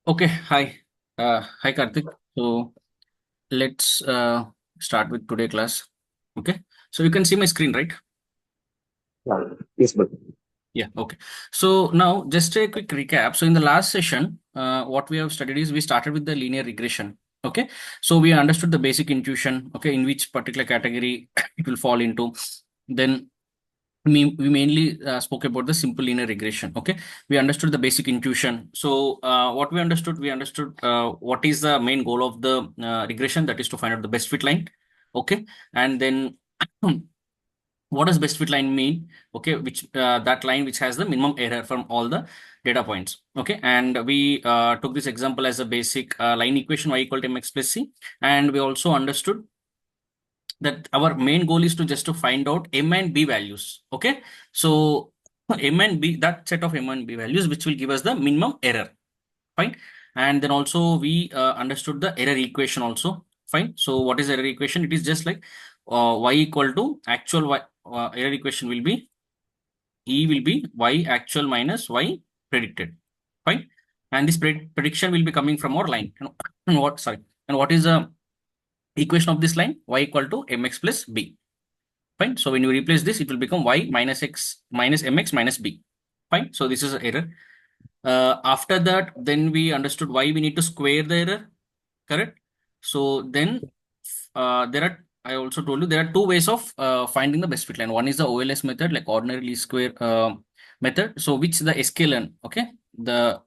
Okay, hi. Hi Karthik. So let's start with today class. Okay. So you can see my screen, right? Yes, but Yeah, okay. So now just a quick recap. So in the last session, what we have studied is we started with the linear regression. Okay. So we understood the basic intuition, okay, in which particular category it will fall into. Then we mainly spoke about the simple linear regression. Okay, we understood the basic intuition. So what we understood what is the main goal of the regression, that is to find out the best fit line. Okay, and then what does best fit line mean? Okay, which that line which has the minimum error from all the data points. Okay, and we took this example as a basic line equation y equal to mx plus c, and we also understood that our main goal is to just to find out m and b values. Okay, so m and b, that set of m and b values which will give us the minimum error. Fine. And then also we understood the error equation also. Fine. So what is error equation? It is just like y equal to actual y. Error equation will be e will be y actual minus y predicted. Fine. And this prediction will be coming from our line. And what, sorry, and what is the equation of this line? Y equal to mx plus b. Fine. So when you replace this, it will become y minus x minus mx minus b. Fine. So this is an error. After that, then we understood why we need to square the error. Correct. So then there are, I also told you there are two ways of finding the best fit line. One is the OLS method, like ordinary least square method. So which the sklearn, okay, the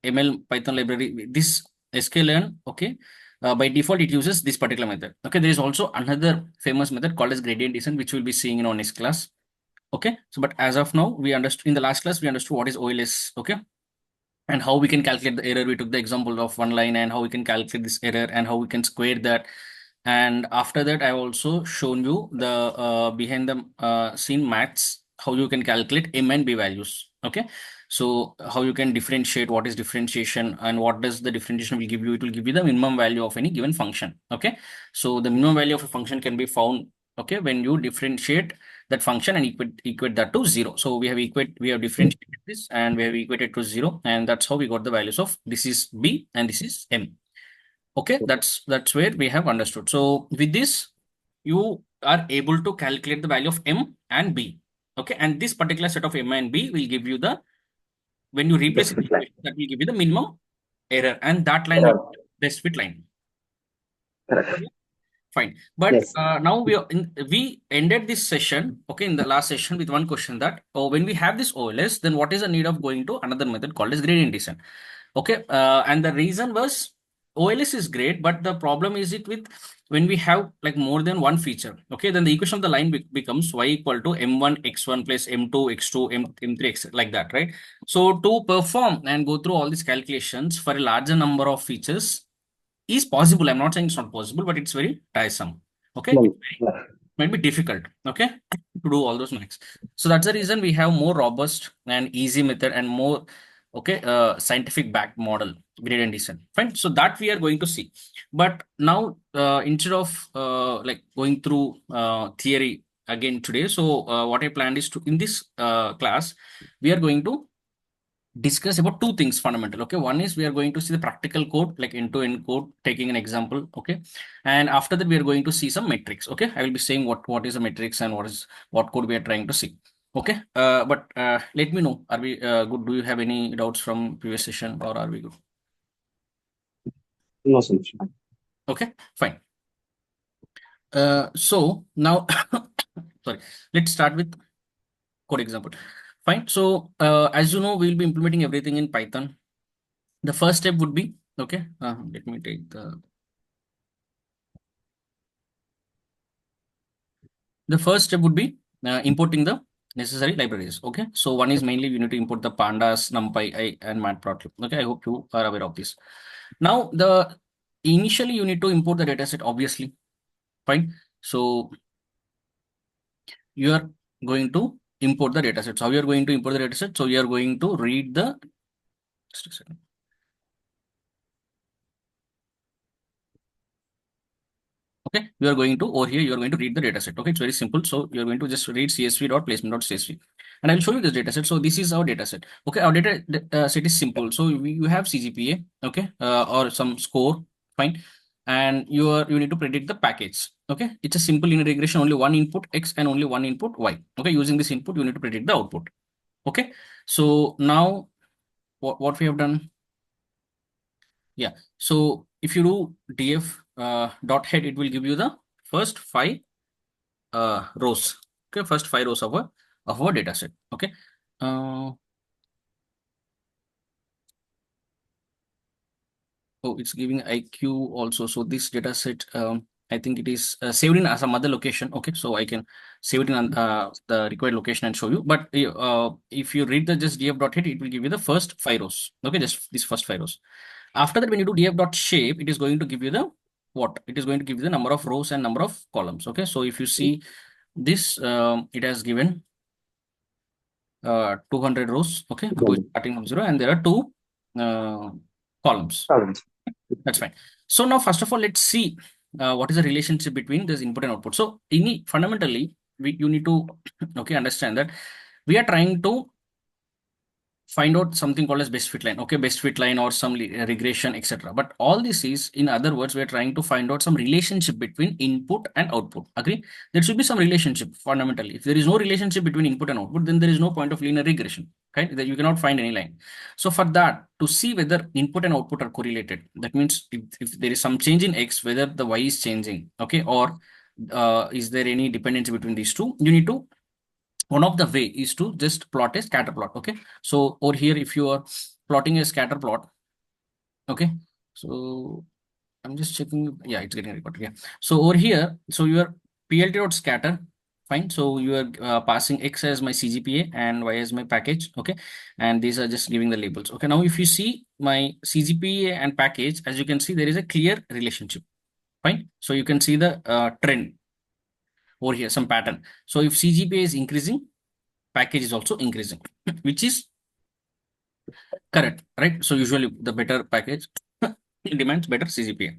ML Python library, this sklearn, okay, by default it uses this particular method. Okay, there is also another famous method called as gradient descent, which we'll be seeing in our next class. Okay, so but as of now, we understood in the last class we understood what is OLS. Okay, and how we can calculate the error. We took the example of one line and how we can calculate this error and how we can square that. And after that, I also shown you the behind the scene maths, how you can calculate m and b values. Okay, so how you can differentiate, what is differentiation and what does the differentiation will give you. It will give you the minimum value of any given function. Okay, so the minimum value of a function can be found, okay, when you differentiate that function and equate that to 0. So we have differentiated this and we have equated to 0, and that's how we got the values of this is b and this is m. Okay, that's where we have understood. So with this, you are able to calculate the value of m and b. Okay, and this particular set of m and b will give you the, when you replace best it in fit the line. equation, that will give you the minimum error, and that line will Correct. be the best fit line. Correct. Fine. But Yes. now we ended this session, okay, in the last session with one question that, oh, when we have this OLS, then what is the need of going to another method called as gradient descent? Okay, and the reason was OLS is great, but the problem is it with when we have like more than one feature. Okay, then the equation of the line becomes y equal to m1 x1 plus m2 x2 m3 x like that, right? So to perform and go through all these calculations for a larger number of features is possible. I'm not saying it's not possible, but it's very tiresome. Okay, No. it's very, might be difficult. Okay, to do all those maths. So that's the reason we have more robust and easy method and more, okay, scientific backed model, gradient descent. Fine. So that we are going to see. But now instead of like going through theory again today, so what I planned is to in this class we are going to discuss about two things fundamental. Okay, one is we are going to see the practical code, like end-to-end code, taking an example. Okay, and after that we are going to see some metrics. Okay, I will be saying what is a metrics and what code we are trying to see. Okay, but let me know, are we good? Do you have any doubts from previous session, or are we good? No solution. Okay, fine. So now sorry, let's start with code example. Fine. So as you know, we'll be implementing everything in Python. The first step would be, okay, let me take the first step would be importing the necessary libraries. Okay, so one is mainly you need to import the pandas, numpy, and matplotlib. Okay, I hope you are aware of this. Now the initially you need to import the dataset, obviously. Fine. So you are going to import the dataset. So how you are going to import the dataset? So you are going to read the, just a second. Okay, you are going to over here, you are going to read the data set. Okay, it's very simple. So you are going to just read csv.placement.csv, and I will show you this data set. So this is our data set. Okay, our data set is simple. So you have CGPA, okay, or some score, fine, and you need to predict the package. Okay, it's a simple linear regression, only one input x and only one input y. Okay, using this input, you need to predict the output. Okay, so now what we have done. Yeah. So if you do df dot head, it will give you the first five rows. Okay, first five rows of our data set. Okay. Uh, oh, it's giving IQ also. So this data set, I think it is saved in some other location. Okay, so I can save it in the required location and show you. But if you read the just df dot head, it will give you the first five rows. Okay, just these first five rows. After that, when you do df dot shape, it is going to give you the what? It is going to give you the number of rows and number of columns. Okay, so if you see this, it has given 200 rows. Okay, starting from zero, and there are two uh, columns. Challenge. That's fine. So now, first of all, let's see what is the relationship between this input and output. So, fundamentally, you need to okay understand that we are trying to find out something called as best fit line. Okay, best fit line or some regression, etc. But all this is, in other words, we are trying to find out some relationship between input and output. Agree? There should be some relationship fundamentally. If there is no relationship between input and output, then there is no point of linear regression. Okay, that you cannot find any line. So for that, to see whether input and output are correlated, that means if there is some change in x, whether the y is changing, okay, or is there any dependency between these two, you need to one of the way is to just plot a scatter plot. Okay, so over here, if you are plotting a scatter plot, okay, so I'm just checking. Yeah, it's getting recorded. Yeah, so over here, so your plt dot scatter, fine. So you are passing x as my cgpa and y as my package. Okay, and these are just giving the labels. Okay, now if you see my cgpa and package, as you can see, there is a clear relationship. Fine, so you can see the trend over here, some pattern. So if cgpa is increasing, package is also increasing, which is correct, right? So usually the better package demands better CGPA.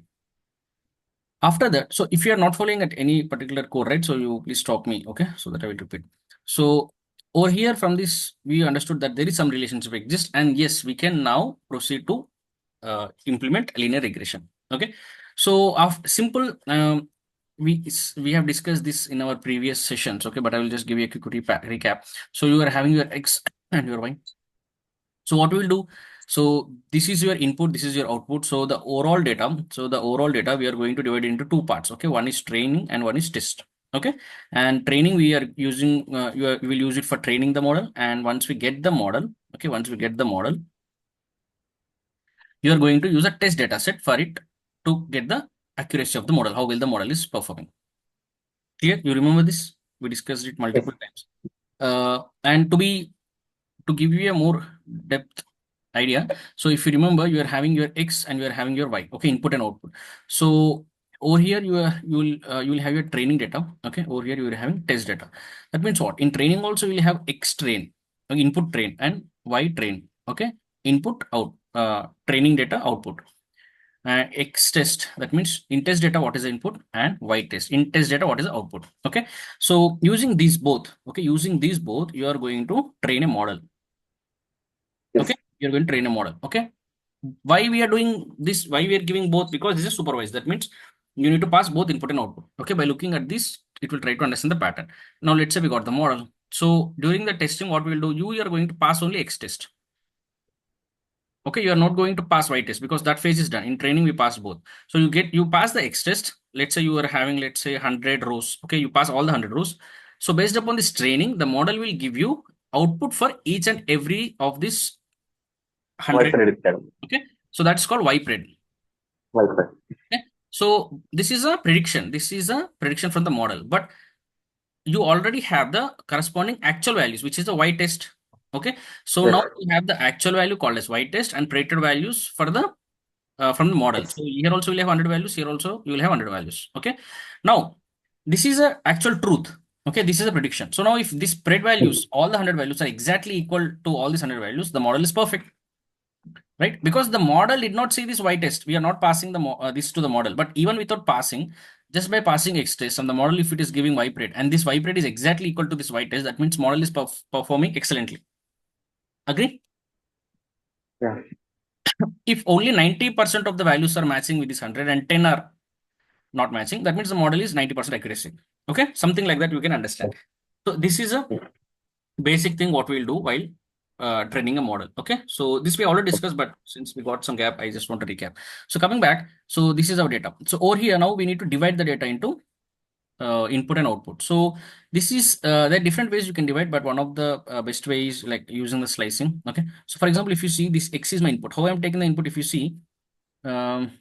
After that, so if you are not following at any particular code, right? So you please stop me, okay? So that I will repeat. So over here from this, we understood that there is some relationship exists, and yes, we can now proceed to implement linear regression. Okay. So after simple, we have discussed this in our previous sessions. Okay, but I will just give you a quick recap. So you are having your x and your y. So what we will do, so this is your input, this is your output. So the overall data, we are going to divide into two parts. Okay, one is training and one is test. Okay, and training we are using, we will use it for training the model. And once we get the model, okay, once we get the model, you are going to use a test data set for it to get the accuracy of the model, how well the model is performing. Clear? You remember this? We discussed it multiple times. And to give you a more depth idea. So if you remember, you are having your x and you are having your y. Okay, input and output. So over here you will have your training data. Okay, over here you are having test data. That means what? In training also you will have x train, okay, input train, and y train. Okay, input out training data output. X test, that means in test data what is the input, and y test in test data what is the output. Okay, so using these both, okay, using these both, you are going to train a model. Yes. Okay, you're going to train a model. Okay, why we are doing this, why we are giving both? Because this is supervised. That means you need to pass both input and output. Okay, by looking at this, it will try to understand the pattern. Now let's say we got the model. So during the testing, what we will do, you are going to pass only x test. Okay, you are not going to pass y test because that phase is done. In training, we pass both. So you pass the x test. Let's say you are having, let's say, 100 rows. Okay, you pass all the 100 rows. So based upon this training, the model will give you output for each and every of this Why 100. predicted? Okay, so that's called y pred. Wi-Fi. Okay, so this is a prediction. This is a prediction from the model, but you already have the corresponding actual values, which is the y test. Okay, so Yes. now you have the actual value called as y test and predicted values for the from the model. Yes. So here also you'll have 100 values. Here also you will have 100 values. Okay, now this is a actual truth. Okay, this is a prediction. So now if this spread values, all the 100 values are exactly equal to all these 100 values, the model is perfect. right? Because the model did not see this y test. We are not passing this to the model. But even without passing, just by passing x test on the model, if it is giving y parade and this y parade is exactly equal to this y test, that means model is performing excellently. Agree? Yeah. If only 90% of the values are matching with this 100 and 10 are not matching, that means the model is 90% accuracy. Okay, something like that you can understand. So this is a basic thing what we'll do while training a model. Okay, so this we already discussed, but since we got some gap, I just want to recap. So coming back, so this is our data. So over here now we need to divide the data into input and output. So this is there are different ways you can divide, but one of the best ways like using the slicing. Okay, so for example, if you see this x is my input, how I'm taking the input, if you see, um,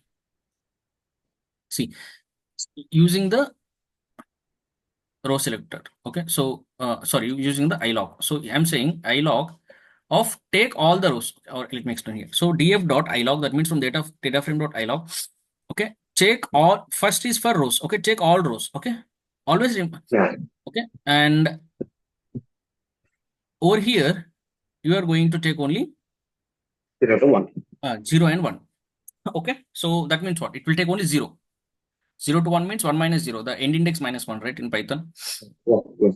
see using the row selector. Okay, so sorry, using the ilog. So I'm saying ilog of take all the rows, or let me explain here. So df dot ilog, that means from data frame dot ilog. Okay, check all, first is for rows. Okay, check all rows. Okay, always Yeah. okay, and over here you are going to take only 0 to 1. 0 and 1. Okay, so that means what? It will take only 0. 0 to 1 means 1 minus 0, the end index minus 1, right, in Python. Yeah. Yes.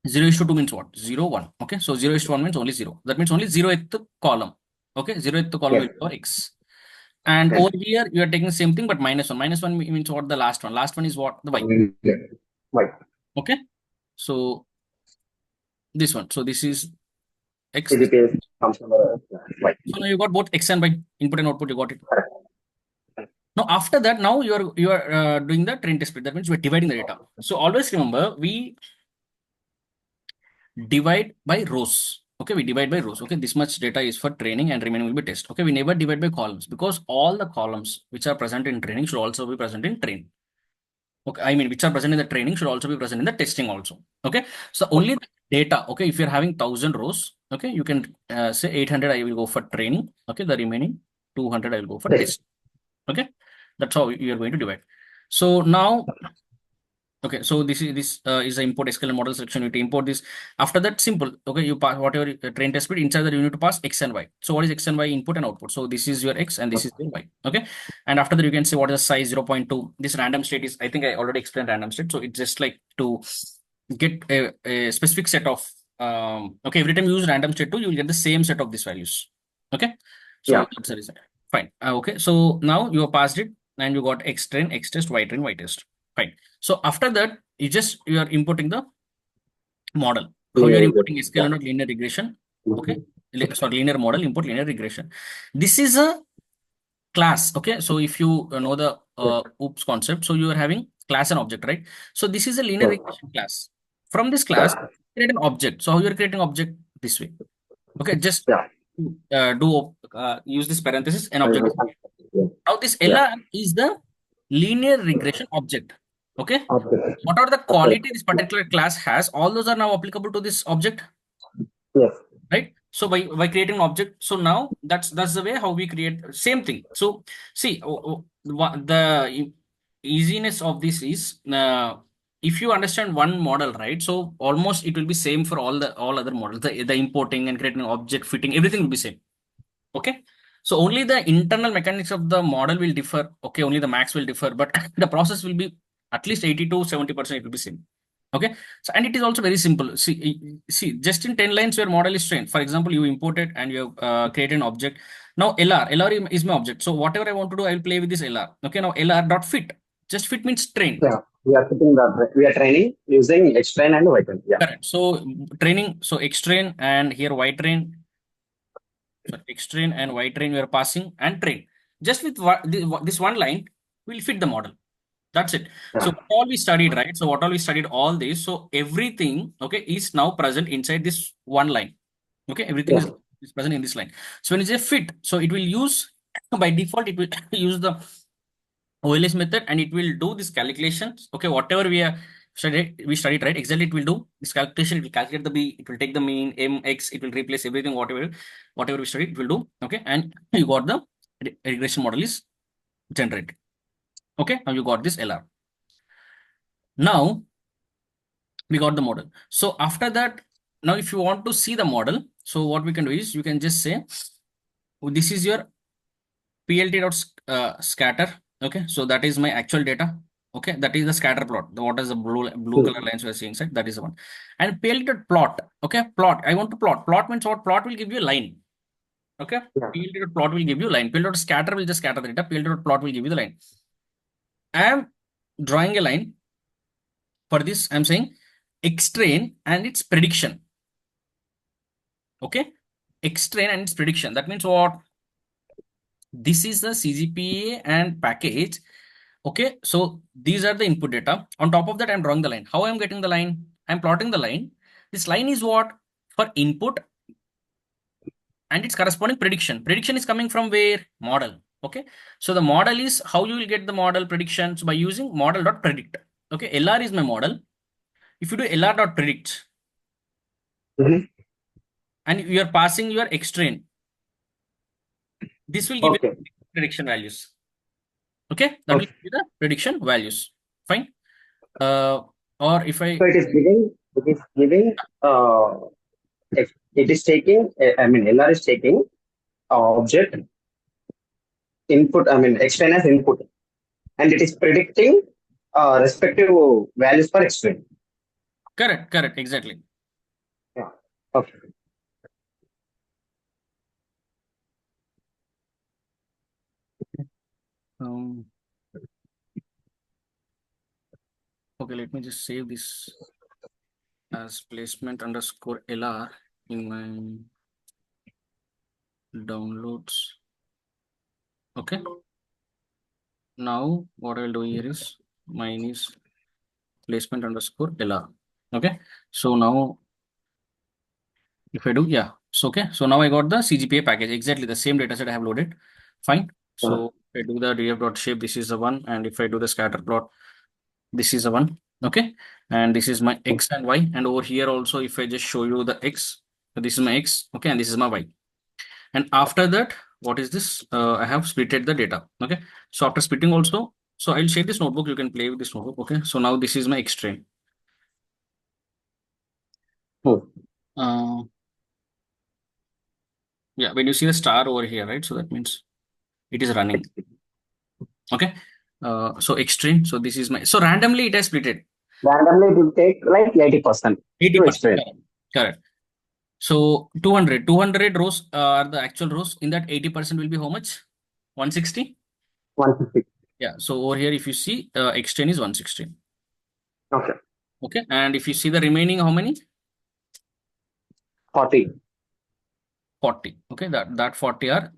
0 is to 2 means what? 0, 1. Okay, so 0 is to 1 means only 0. That means only 0th column. Okay, 0th column will Yes. be our x. And Yes. over here, you are taking the same thing, but minus 1. Minus 1 means what? The last one. Last one is what? The y. Yeah. Right. Okay, so this one. So this is x. CDPS comes from right. So now you got both x and y, input and output, you got it. Correct. Now after that, now you are doing the train test bit. That means we're dividing the data. So always remember, we divide by rows. Okay, we divide by rows. Okay, this much data is for training and remaining will be test. Okay, we never divide by columns because all the columns which are present in training should also be present in train. Okay, I mean which are present in the training should also be present in the testing also. Okay, so only the data. Okay, if you're having 1,000 rows, okay, you can say 800 I will go for training. Okay, the remaining 200 I will go for Yes. test. Okay, that's how you are going to divide. So now, okay, so this is the import SQL model section. You need to import this. After that, simple. Okay, you pass whatever train test bit inside that you need to pass x and y. So what is x and y? Input and output. So this is your x and this is your y. Okay, and after that you can say what is the size 0.2. This random state is, I think I already explained random state. So it's just like to get a specific set of okay, every time you use random state 2, you will get the same set of these values. Okay, so Yeah. that's the result. Fine. Okay, so now you have passed it and you got x train, x test, y train, y test. Fine. So after that, you are inputting the model. How you are Yeah. importing SQL Yeah. and not linear regression? Okay. Mhm. Sorry, linear model, import linear regression. This is a class. Okay. So if you know the Yes. OOPS concept, so you are having class and object, right? So this is a linear Yes. regression class. From this class, Yeah. create an object. So how you are creating object this way? Okay. Just Yeah. use this parenthesis and I object. understand. Yeah. Now this Yeah. LR is the linear regression object. Okay. Okay. Whatever the Okay. quality this particular class has, all those are now applicable to this object, Yes. right? So by creating an object, so now that's the way how we create same thing. So see, the easiness of this is if you understand one model, right? So almost it will be same for all other models. The importing and creating an object, fitting, everything will be same. Okay. So only the internal mechanics of the model will differ. Okay, only the max will differ, but the process will be at least 80 to 70% it will be same. Okay. So and it is also very simple. See, just in 10 lines, your model is trained. For example, you import it and you have created an object. Now LR is my object. So whatever I want to do, I will play with this LR. Okay. Now LR dot fit. Just fit means train. Yeah. We are putting the we are training using X train and Y train. Yeah. Correct. So training. So X train and here Y train. So X train and Y train you are passing and train. Just with this one line, we'll fit the model. That's it. So Yeah. what all we studied, right? So what all we studied all this. So everything, okay, is now present inside this one line. Okay, everything Yeah. is present in this line. So when you say fit, so it will use by default, it will use the OLS method and it will do this calculations. Okay, whatever we studied, right? Exactly, it will do this calculation. It will calculate the B. It will take the mean M X. It will replace everything. Whatever we studied, it will do. Okay, and you got the regression model is generated. Okay, now you got this LR. Now we got the model. So after that, now if you want to see the model, so what we can do is you can just say, oh, this is your plt dot scatter. Okay, so that is my actual data. Okay, that is the scatter plot. What is the blue color lines we are seeing? Right? That is the one. And plt dot plot. Okay, plot. I want to plot. Plot means what? Plot will give you a line. Okay, Yeah. plt dot plot will give you line. Plt dot scatter will just scatter the data. Plt dot plot will give you the line. I am drawing a line. For this, I'm saying X-train and its prediction. Okay, X-train and its prediction. That means what? This is the CGPA and package. Okay, so these are the input data. On top of that, I'm drawing the line. How I'm getting the line? I'm plotting the line. This line is what? For input and its corresponding prediction. Prediction is coming from where? Model. Okay, so the model is how you will get the model predictions by using model.predict. Okay, LR is my model. If you do LR.predict Mhm. and you are passing your X-train, this will give you Okay. prediction values. Okay, that will Okay. give you the prediction values. Fine. Uh, or if So I it is giving, it is taking, I mean, LR is taking object input, I mean, explain as input, and it is predicting respective values for explain. correct, exactly. Yeah. Okay. Um, okay, let me just save this as placement underscore LR in my downloads. Okay. Now what I'll do here is mine is placement underscore LR. Okay. So now if I do, yeah. So okay. So now I got the CGPA package, exactly the same data set I have loaded. Fine. Uh, So if I do the df.shape, this is the one, and if I do the scatter plot, this is the one. Okay. And this is my X and Y. And over here also, if I just show you the X, so this is my X, okay, and this is my Y. And after that, what is this? I have splitted the data. Okay. So after splitting also, so I'll share this notebook. You can play with this notebook. Okay. So now this is my X train. hmm. Uh, yeah, when you see the star over here, right? So that means it is running. Okay. So extreme. So this is my, so randomly it has splitted Randomly, it will take like 80% to 80%. explain. Correct. Correct. So 200 rows are the actual rows. In that 80% will be how much? 160. 150. Yeah. So over here, if you see, extrain is 160. Okay. Okay. And if you see the remaining, how many? 40. 40. Okay. That 40 are,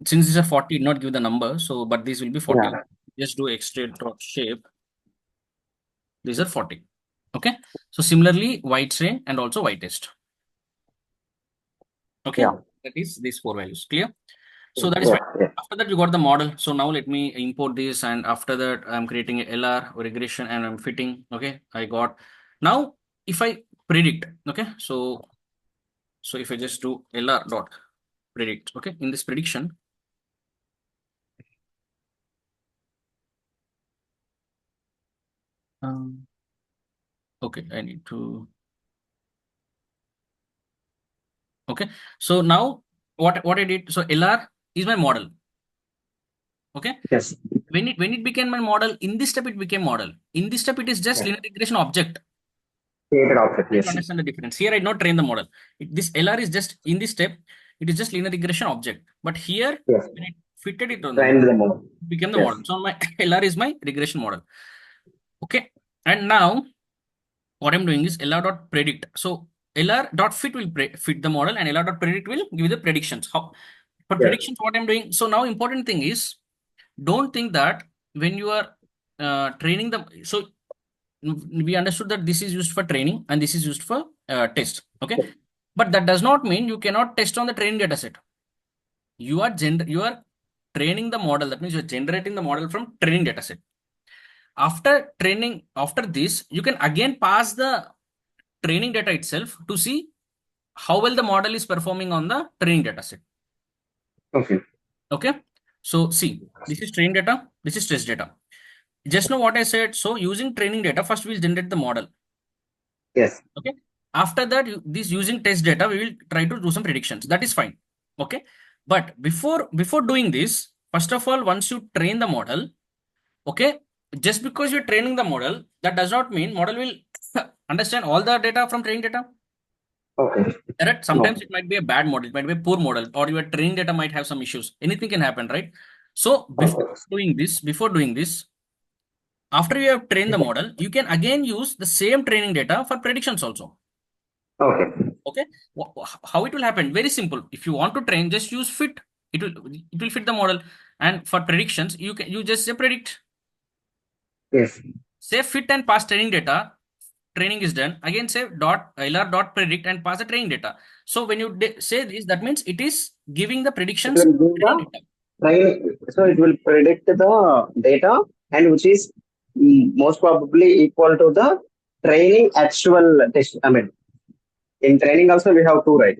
since these are 40, not give the number. So, but these will be 40. Yeah. Just do extreme dot shape. These are 40. Okay. So similarly, white train and also white test. Okay. Yeah. That is these four values. Clear? So that is Yeah. fine. Yeah. After that, you got the model. So now let me import this. And after that, I'm creating a LR regression and I'm fitting. Okay. I got now if I predict, okay. So if I just do LR dot predict, okay, in this prediction, um, okay, I need to, okay. So now what I did, so LR is my model. Okay. Yes. When it became my model, in this step it became model. In this step, it is just Yeah. linear regression object. Created object. Try to Yes. understand the difference. Here I did not train the model. This LR is just in this step, it is just linear regression object. But here, Yes. when it fitted it on the model, Trained the model. it became the Yes. model. So my LR is my regression model. Okay. And now what I'm doing is LR dot predict. So LR dot fit will fit the model and LR dot predict will give you the predictions. How for Yes. predictions, what I'm doing. So now important thing is don't think that when you are training the, so we understood that this is used for training and this is used for test. Okay. But that does not mean you cannot test on the training data set. You are training the model. That means you're generating the model from training data set. After training, after this, you can again pass the training data itself to see how well the model is performing on the training data set. Okay. Okay. So see, this is training data, this is test data. Just know what I said. So using training data, first we'll generate the model. Yes. Okay. After that, this using test data, we will try to do some predictions. That is fine. Okay. But before doing this, first of all, once you train the model, okay, just because you're training the model, that does not mean model will understand all the data from training data. Okay. Correct? No. Sometimes it might be a bad model, it might be a poor model, or your training data might have some issues. Anything can happen, right? So Okay. before doing this, after you have trained the model, you can again use the same training data for predictions also. Okay. Okay, how it will happen? Very simple. If you want to train, just use fit. It will fit the model. And for predictions, you just say predict. Yes. Say fit and pass training data. Training is done. Again say dot lr dot predict and pass the training data. So when you say this, that means it is giving the It predictions will give training the data. train, so it will predict the data, and which is most probably equal to the training actual test. I mean, in training also we have two, right?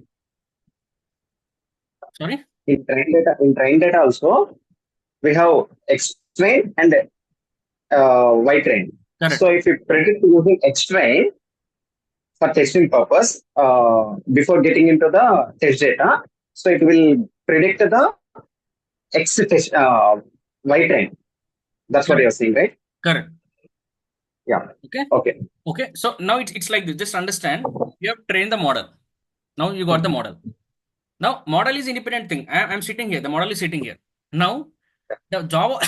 Sorry. In train data also we have X train and Y train. So Correct. if you predict using X train for testing purpose, before getting into the test data, so it will predict the X test Y train. That's what Correct. you're saying, right? Correct. Yeah. Okay. Okay. Okay. So now it's like this. Just understand. You have trained the model. Now you got the model. Now model is independent thing. I'm sitting here. The model is sitting here. Now the job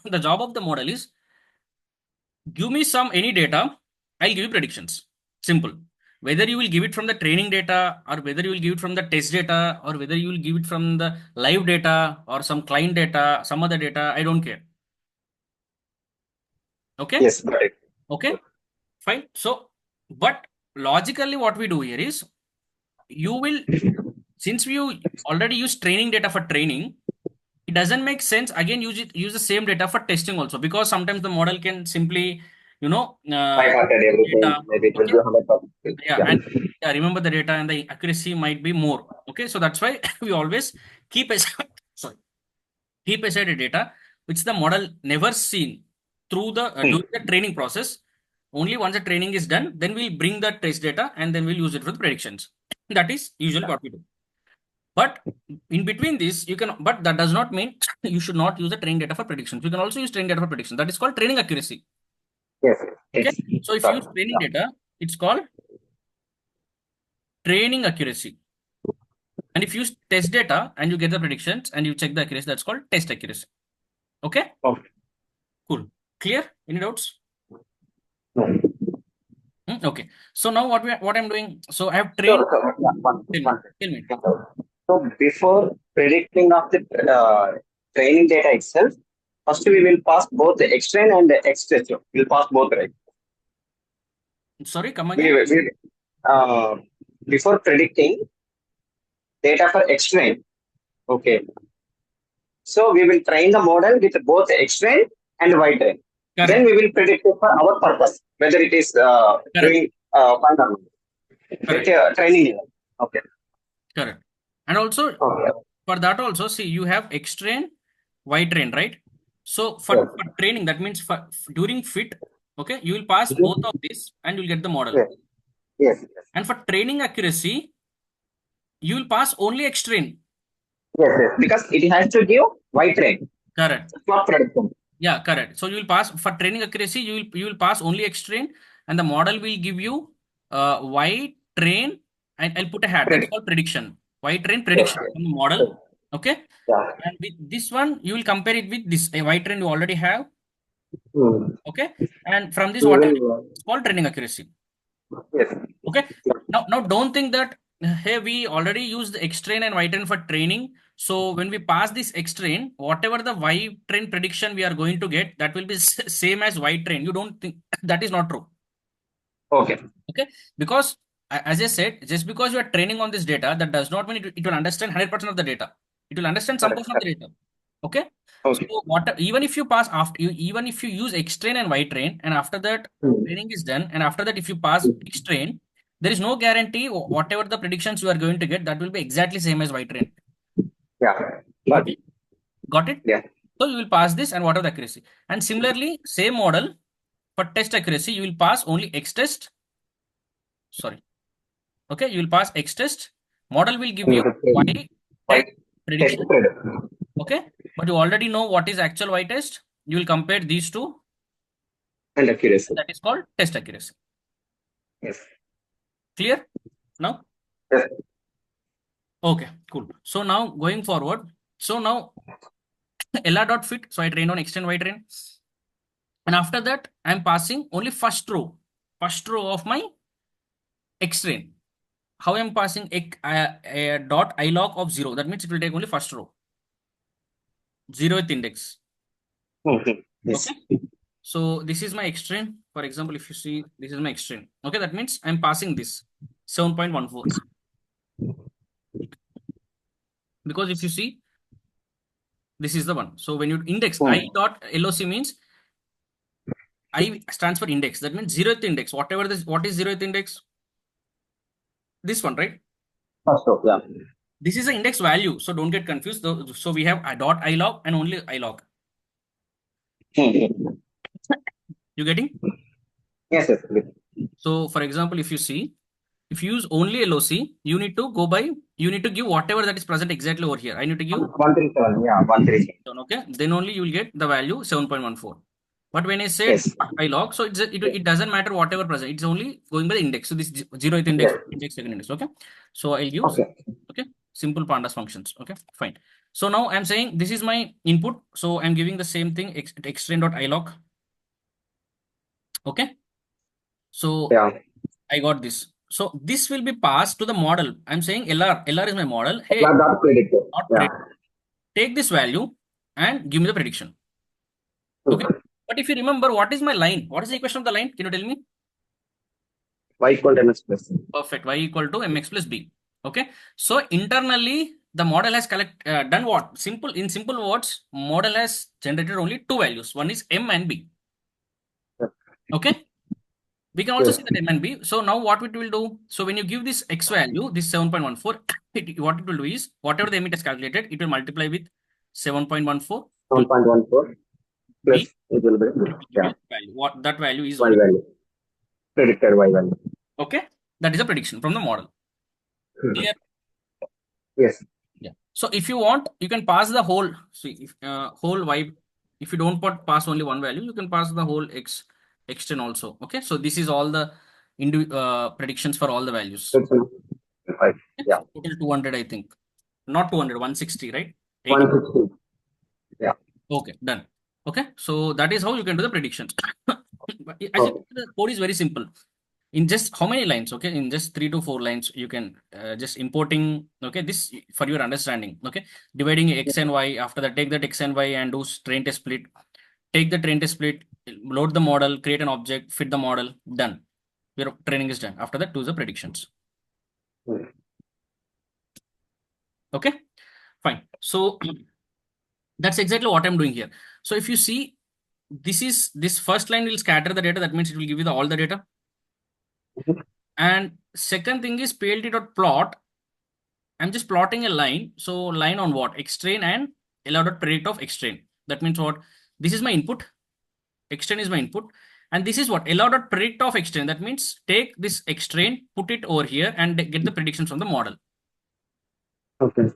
the job of the model is give me some any data. I'll give you predictions. Simple. Whether you will give it from the training data or whether you will give it from the test data or whether you will give it from the live data or some client data, some other data, I don't care. Okay. Yes, got it. Okay. Fine. So, but logically, what we do here is you will, since you already use training data for training, it doesn't make sense again use the same data for testing also because sometimes the model can simply, Bypassed everything. data. Maybe it will Okay. be 100%. Yeah, Yeah. and yeah, remember the data and the accuracy might be more. Okay, so that's why we always keep aside, sorry, keep aside a data which the model never seen through the Hmm. during the training process. Only once the training is done, then we'll bring the test data and then we'll use it for the predictions. That is usually what we do. But in between this, but that does not mean you should not use the training data for predictions. You can also use training data for prediction. That is called training accuracy. Yes. Okay, Yes. so if you Got use it. training Yeah. data, it's called training accuracy. And if you use test data and you get the predictions and you check the accuracy, that's called test accuracy. Okay, Okay. cool. Clear? Any doubts? No. Okay. So now what I'm doing? So I have Sure. trained. Sure. Yeah. Tell me. One Tell me. second. So before predicting of the training data itself, first we will pass both the extrain and the extest. We'll pass both, right? Sorry, come We, again. we uh, before predicting data for extrain. Okay. So we will train the model with both X-train and Y-train. Then Correct. we will predict it for our purpose, whether it is Correct. doing fine or not with Correct. training level. Okay. Correct. And also Okay. for that also, see, you have X train, Y train, right? So Yes. for training, that means for during fit, okay, you will pass both of Mhm. these and you'll get the model. Yes. Yes. And for training accuracy, you will pass only X train. Yes. Yes. Because it has to give Y-train Correct. for prediction. Yeah, correct. So you will pass for training accuracy, you will pass only X train, and the model will give you Y train, and I'll put a hat. That's Predict. called prediction. Y train Yes. prediction Yes. from the model. Yes. Okay. Yeah. And with this one, you will compare it with this a Y train you already have. Hmm. Okay. And from this, We what will. it's called training accuracy. Yes. Okay. Now don't think that hey, we already used the X train and Y train for training. So when we pass this X train, whatever the Y train prediction we are going to get, that will be same as Y train. You don't think that is not true. Okay. Okay. Because as I said, just because you are training on this data, that does not mean it will understand 100% of the data. It will understand some Correct. portion of Correct. the data. Okay. Okay. So what even if you pass after you even if you use X train and Y train, and after that Hmm. training is done, and after that if you pass X train, there is no guarantee whatever the predictions you are going to get, that will be exactly same as Y train. Yeah. But Okay, got it? yeah. So you will pass this and whatever the accuracy. And similarly, same model for test accuracy, you will pass only X test. Sorry. Okay, you will pass X test. Model will give And you with the Y test Y test prediction. predict. Okay. But you already know what is actual y test. You will compare these two, And accuracy. and that is called test accuracy. Yes. Clear? Now? Yes. Okay, cool. So now going forward, so now LR dot fit. So I train on extend y train. And after that, I'm passing only first row of my X train. How I'm passing a dot I log of 0. That means it will take only first row, 0th index. Mhm. Okay. Yes. So this is my X train. For example, if you see, this is my X train. Okay. That means I'm passing this 7.14. Because if you see, this is the one. So when you index I Hmm. dot LOC means I stands for index. That means 0th index. Whatever this, what is 0th index? This one, right? First row. Yeah. This is the index value. So don't get confused. So we have a dot ilog and only ilog. Mhm. You getting? Yes. Yes. So for example, if you see, if you use only LOC, you need to go by, you need to give whatever that is present exactly over here. I need to give 137. Yeah. 137. okay. Then only you will get the value 7.14. But when I say Yes. ilog, so it doesn't matter whatever present. It's only going by the index. So this 0th index, Yes. index, second index. Okay. So I'll use Okay. okay simple pandas functions. Okay, fine. So now I'm saying this is my input. So I'm giving the same thing extrain.ilog. Okay. So Yeah. I got this. So this will be passed to the model. I'm saying LR. LR is my model. Hey, Not predicted. not Yeah. predict. Take this value and give me the prediction. Okay. Hmm. But if you remember, what is my line? What is the equation of the line? Can you tell me? Y equal to ms plus. Perfect. Y equal to mx plus b. Okay. So internally, the model has done what? In simple words, model has generated only two values. One is m and b. Okay. We can also Yes. see that M and B. So now what it will do? So when you give this X value, this 7.14, what it will do is whatever the emit has calculated, it will multiply with 7.14. It will 1.14 plus be it will be, it will give yeah, you the value. What that value is y only value. Predicted y value. okay. That is a prediction from the model. Hmm. Clear? Yes. Yeah. So if you want, you can pass the whole see if whole y. If you don't pass only one value, you can pass the whole x10 also. Okay. So this is all the predictions for all the values. It's right. Okay, Yeah. so total 200, I think. Not 200, 160, right? 80. 160. Yeah. Okay, done. Okay, so that is how you can do the predictions. As you can Okay. see, the code is very simple. In just how many lines? Okay, in just 3 to 4 lines, you can just importing. Okay, this for your understanding. Okay, dividing x and y. After that, take that x and y and do train test split. Take the train test split, load the model, create an object, fit the model. Done. Your training is done. After that, do the predictions. Hmm. Okay, fine. So that's exactly what I'm doing here. So if you see, this first line will scatter the data. That means it will give you all the data. And second thing is plt.plot. I'm just plotting a line. So line on what? Xtrain and allow.predict of xtrain. That means what? This is my input. Xtrain is my input. And this is what? Allow.predict of xtrain. That means take this xtrain, put it over here and get the predictions from the model. Okay.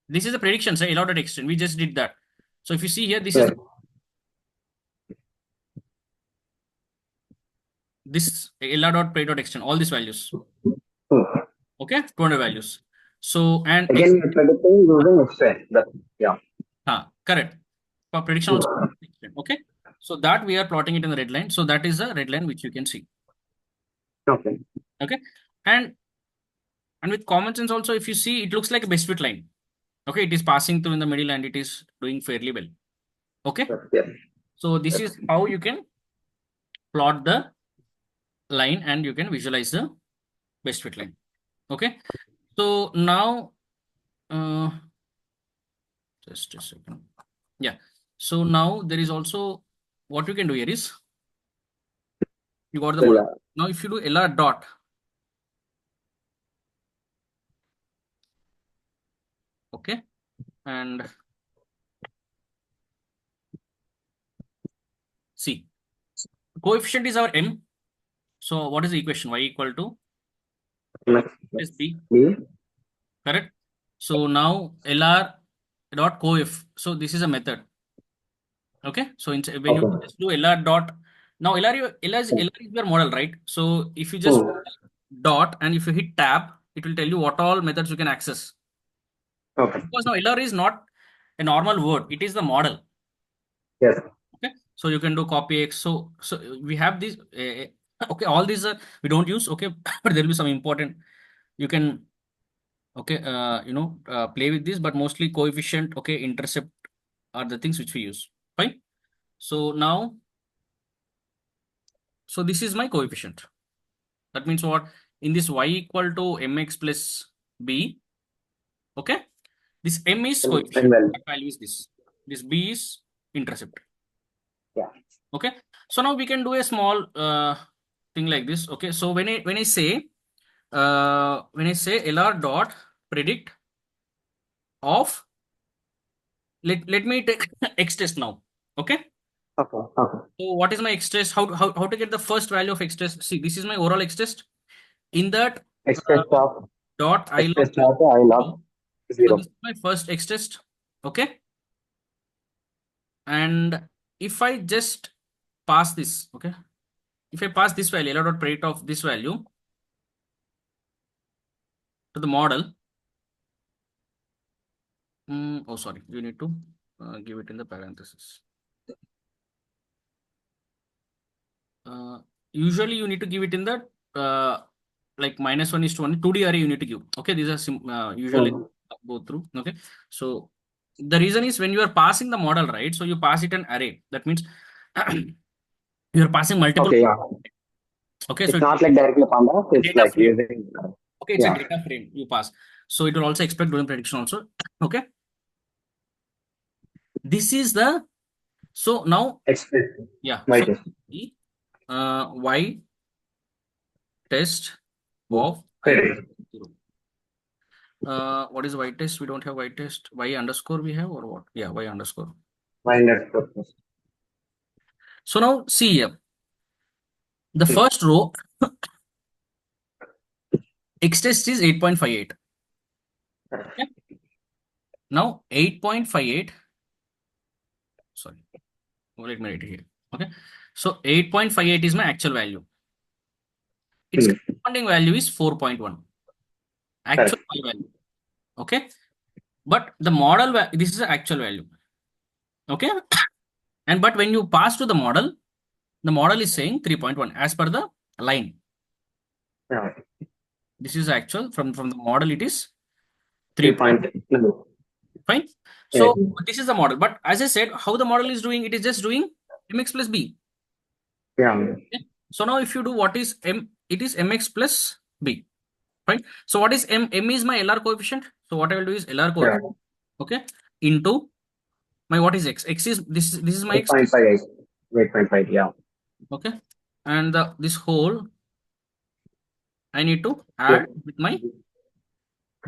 This is the prediction, say allow.xtrain. We just did that. So if you see here, Yes. this allow.predict.xtrain, all these values. Hmm. Okay, 200 values. So and Again, you're predicting using extra. That, yeah. correct. For prediction also. Hmm. Okay. So that we are plotting it in the red line. So that is the red line which you can see. Okay. Okay. And with common sense also, if you see, it looks like a best fit line. Okay, it is passing through in the middle and it is doing fairly well. Okay. Yes. Yes. So this Yes. is how you can plot the line and you can visualize the best fit line. Okay. So now uh, just a second. Yeah. So now there is also what you can do here is you got the Well, model. Now if you do LR dot, okay, and see coefficient is our m. So what is the equation? Y equal to max plus plus b, B. correct? So now LR dot coef. So this is a method. Okay. So when you Okay. just do LR dot, now LR is your model, right? So if you just Hmm. dot and if you hit tab, it will tell you what all methods you can access. Okay. Because now LR is not a normal word, it is the model. Yes. Okay. So you can do copy X. So we have these. Okay, all these are we don't use. Okay, but there will be some important. You can okay, play with this, but mostly coefficient. Okay, intercept are the things which we use. Fine. So now, so this is my coefficient. That means what? In this y equal to mx plus b. Okay, this m is And coefficient. well. What value is this? This b is intercept. Yeah. Okay, so now we can do a small thing like this. Okay, so when I say lr dot predict of, let me take x test now. Okay, Okay. Okay. so what is my x test? How to get the first value of x test? See, this is my overall x test. In that uh, Express of dot I log express of I log 0. So this zero. is my first x test. Okay, and if I just pass this, okay, if I pass this value lr dot predict of this value to the model. Oh, sorry. You need to give it in the parenthesis. Uh, Usually, you need to give it in the like -1 is to 1, 2D array you need to give. Okay, these are usually Hmm. go through. Okay, so the reason is when you are passing the model, right? So you pass it an array. That means you are passing multiple. Okay. Yeah. Okay, so It's it's not like directly Panda. a It's data like frame. using. Okay, it's a Yeah. data frame you pass. So it will also expect during prediction also. Okay, this is the, so now, Express. yeah. My So test. the y test Hmm. of I log Predict. 0. What is y test? We don't have y test. Y underscore we have or what? Yeah, y underscore. Minus purpose. So now see here, the Hmm. first row x test is 8.58. Okay. Now 8.58. Sorry, let me write it here. Okay. So 8.58 is my actual value. Its Hmm. corresponding value is 4.1. Actual Correct. value. Okay. But the model, this is the actual value. Okay. And but when you pass to the model is saying 3.1 as per the line. Yeah. This is actual from the model. It is 3 Three point. point. No. Fine. Yeah. So this is the model. But as I said, how the model is doing, it is just doing mx plus b. Yeah. Okay? So now if you do what is m, it is mx plus b. Fine. So what is m? M is my LR coefficient. So what I will do is LR Yeah. coefficient. Okay. Into my what is x? X is this is my x. 8.58. 8.5. Yeah. Okay. And this whole I need to Yeah. add with my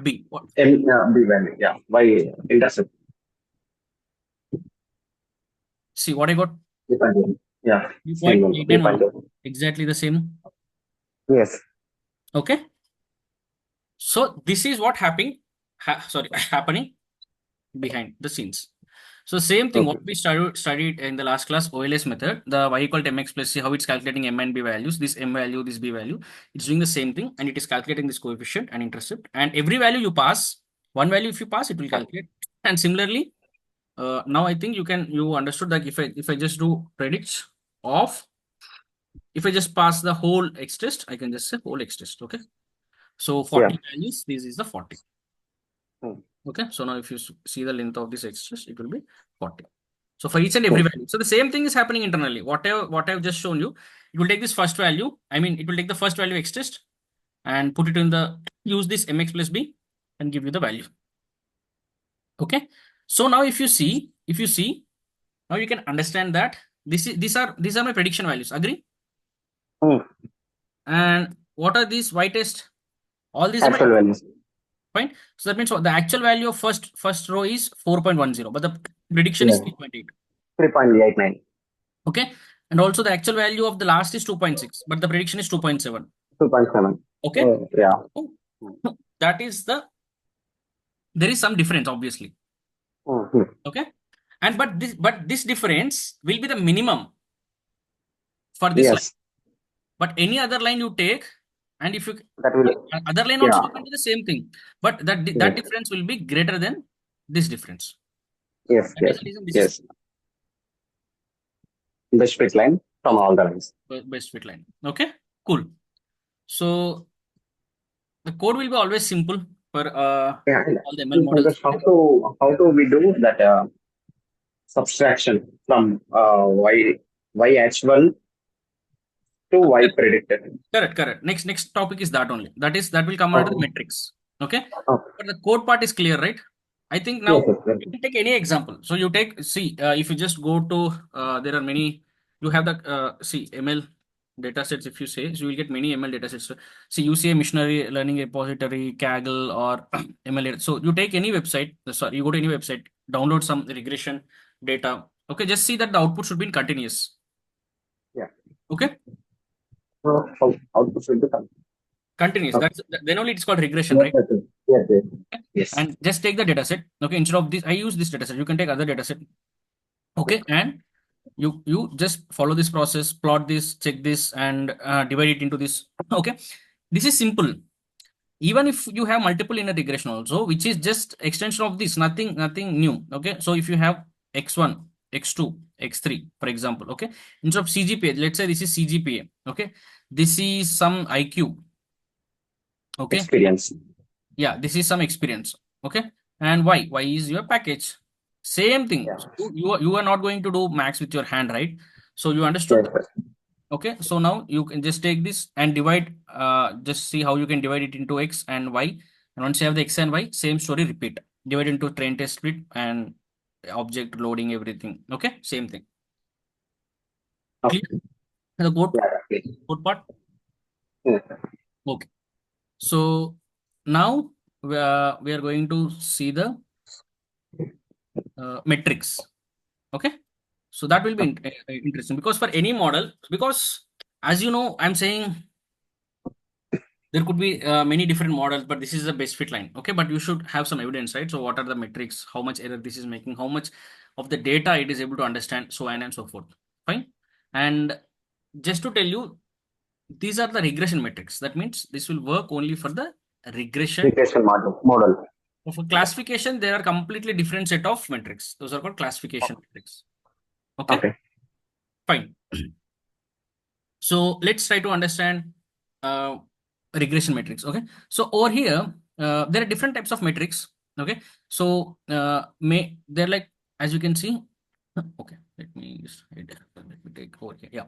b. What? M B value. Yeah. Y intercept. See what I got? 3.1. Yeah. Same one. 3.891. 3.8. Exactly the same. Yes. Okay. So this is what happening behind the scenes. So same thing what Okay. we studied in the last class, OLS method, the y equal to mx plus c, how it's calculating m and b values, this m value, this b value, it's doing the same thing and it is calculating this coefficient and intercept. And every value you pass, one value if you pass, it will calculate. And similarly, now I think you understood that if I just do predicts of, if I just pass the whole x test, I can just say whole x test. Okay. So Yeah. 40 values, this is the 40. Hmm. Okay, so now if you see the length of this axis, it will be 40. So for each and every Hmm. value. So the same thing is happening internally. What I've just shown you, it will take this first value. I mean, it will take the first value x test and put it in the, use this mx plus b and give you the value. Okay. So now if you see, now you can understand that these are my prediction values. Agree? Hmm. And what are these y test? All these are my Actual values. fine. So that means what the actual value of first row is 4.10, but the prediction is Yeah. 3.8. 3.89. Okay. And also the actual value of the last is 2.6, but the prediction is 2.7. 2.7. Okay. Oh, yeah. So, that is there is some difference, obviously. Mhm. Okay. And but this difference will be the minimum for this line. Yes, But any other line you take, and if you that will. other line also Yeah. you can do the same thing, but that Yes. difference will be greater than this difference. Yes. That is Yes. the reason this is Yes. The split line from all the lines. best fit line. Okay, cool. So the code will be always simple for Yeah. And all the ML models. Pankaj, how do we do that subtraction from y actual to y predicted? Correct, correct. Next topic is that only. That will come under the Okay. metrics. Okay, Okay. but the code part is clear, right? I think Yes. now Yes. Yes. you can take any example. So you take see if you just go to there are many. You have the see ML data sets. If you say so, you will get many ML data sets. See, you see a missionary learning repository, Kaggle or ML. So you take any website. Sorry, you go to any website, download some regression data. Okay, just see that the output should be in continuous. Yeah. Okay, So how to should become? continuous. Okay. That's then only it's called regression, Yes. right? Yes. Yes. Yes. Yes. And just take the data set. Okay, instead of this, I use this data set. You can take other data set. Okay. Okay, and you just follow this process, plot this, check this, and divide it into this. Okay, this is simple. Even if you have multiple linear regression also, which is just extension of this, nothing new. Okay, so if you have x1, x2, x3, for example, okay, instead of CGPA, let's say this is CGPA. Okay, this is some IQ. Okay, Experience. yeah, this is some experience. Okay, and y is your package. Same thing. Yeah. So you are not going to do max with your hand, right? So you Yes. understood. Yes. Okay, so now you can just take this and divide. Just see how you can divide it into x and y. And once you have the x and y, same story repeat. Divide into train test split and object loading everything. Okay, same thing. Clear? Okay. The code Yeah. Yes. code part. Yes. Okay. So now we are going to see the metrics. Okay. So that will be interesting because for any model, because as you know, I'm saying there could be many different models, but this is the best fit line. Okay, but you should have some evidence, right? So what are the metrics? How much error this is making? How much of the data it is able to understand? So on and so forth. Fine. And just to tell you, these are the regression metrics. That means this will work only for the regression. Regression model. For classification, there are completely different set of metrics. Those are called classification metrics. Okay, Okay. fine. So let's try to understand uh, regression metrics. Okay. So over here, there are different types of metrics. Okay. So they're like, as you can see. Okay. Let me take over here. Yeah.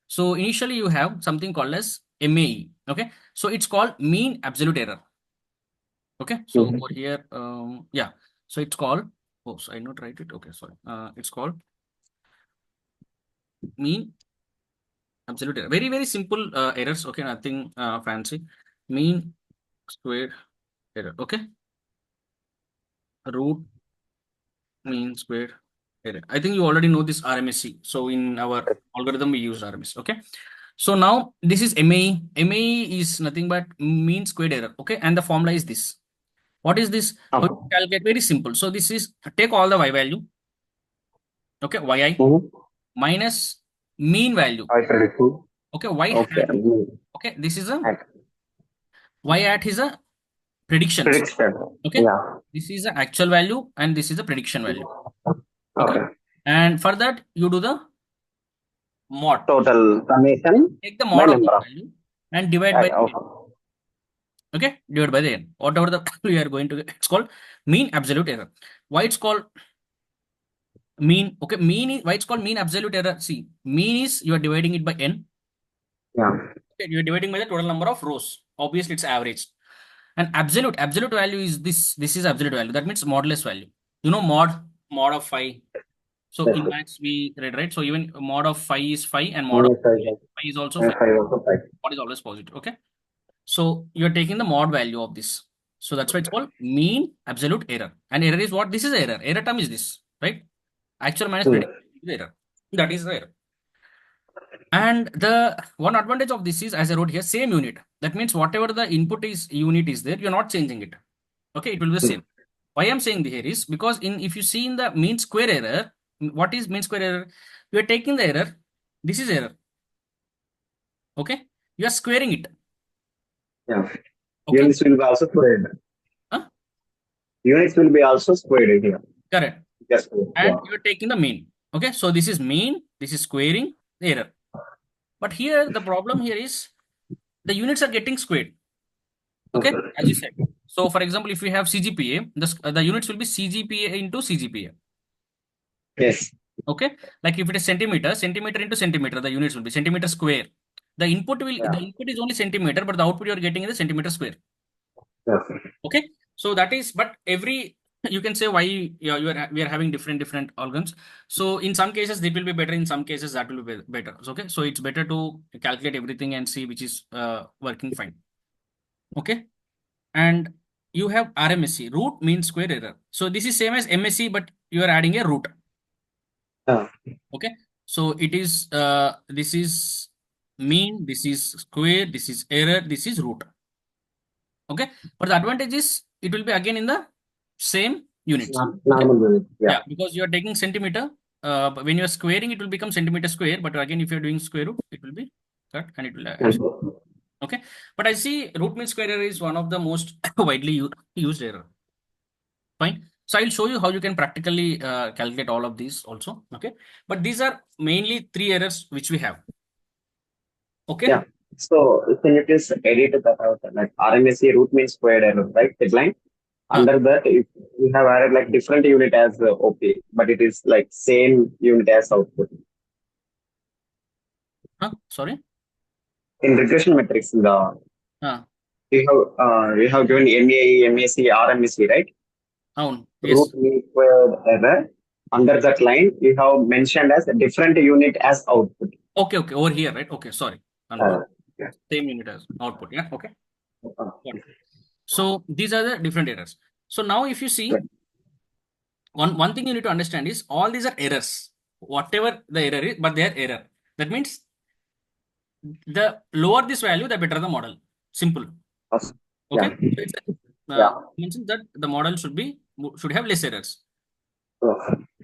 So initially you have something called as MAE. Okay. So it's called mean absolute error. Okay. So over Mhm. here, yeah. So it's called. Oh, so I not write it. Okay. Sorry. It's called mean absolute error. Very, very simple errors. Okay, nothing fancy. Mean squared error. Okay, root mean squared error. I think you already know this RMSC. So in our algorithm, we use RMS. Okay. So now this is MAE. MAE is nothing but mean squared error. Okay, and the formula is this. What is this? How you Okay. calculate? Very simple. So this is take all the y value. Okay, yi Mm-hmm. minus mean value. I prediction. Okay, y Okay. hat. Okay, this is a At y hat is a predictions. prediction. Okay, Yeah. this is the actual value and this is the prediction value. Okay, Okay. and for that you do the mod. Total summation Take the by mod of number that of. value and divide by n. Okay. Okay, divide by the n. Whatever the we are going to get, it's called mean absolute error. Why it's called mean? Okay, mean is why it's called mean absolute error. See, mean is you are dividing it by n. Yeah. Okay, you are dividing by the total number of rows. Obviously, it's average. And absolute value is this. This is absolute value. That means modulus value. You know mod of 5. So Yes. in maths we read, right? So even mod of 5 is 5 and mod of Minus five. 5 is also Minus 5. five also five. Mod is always positive. Okay. So you're taking the mod value of this. So that's why it's called mean absolute error. And error is what? This is error. Error term is this, right? Actual minus Hmm. prediction is the error. That is the error. And the one advantage of this is, as I wrote here, same unit. That means whatever the input is unit is there, you're not changing it. Okay, it will be the Hmm. same. Why I'm saying here is because if you see in the mean square error, what is mean square error? You are taking the error. This is error. Okay. You are squaring it. Yeah. Okay. Units will be also squared. Huh? Units will be also squared here. Correct. Yes. Yeah. And you are taking the mean. Okay. So this is mean. This is squaring the error. But here the problem here is the units are getting squared. Okay. As you said. So for example, if we have CGPA, the units will be CGPA into CGPA. Yes. Okay, like if it is centimeter, centimeter into centimeter, the units will be centimeter square. Yeah. The input is only centimeter, but the output you are getting is centimeter square. Yes. Okay, so that is, but every you can say why we are having different algorithms. So in some cases it will be better, in some cases that will be better. Okay, so it's better to calculate everything and see which is working fine. Okay, and you have RMSE, root mean square error. So this is same as MSE, but you are adding a root. Yeah. Okay, so it is this is mean, this is square, this is error, this is root. Okay, but the advantage is it will be again in the same units. Okay, Normal unit. Yeah. yeah, because you are taking centimeter. But when you are squaring, it will become centimeter square. But again, if you are doing square root, it will be cut and it will actually. Okay, but I see root mean square error is one of the most widely used error. Fine. So I'll show you how you can practically calculate all of these also. Okay. But these are mainly three errors which we have. Okay. Yeah. So can you please edit that out? Like RMSE root means squared error, right? Headline. Huh. Under that, if we have added like different unit as OP, but it is like same unit as output. Huh. Sorry. In regression metrics, Huh. we have given MAE, MAC, RMSE, right? Yes. Root mean squared error. Under that line, you have mentioned as a different unit as output. Okay. Okay. Over here, right? Okay. Sorry. Uh, Confused. yeah. Same unit as output. Yeah. Okay. Uh, Got it. So these are the different errors. So now if you yeah. see one thing you need to understand is all these are errors. Whatever the error is, but they are error. That means the lower this value, the better the model. Simple. Yeah. Okay. So it's Yeah. mentions that the model should have less errors. Uh,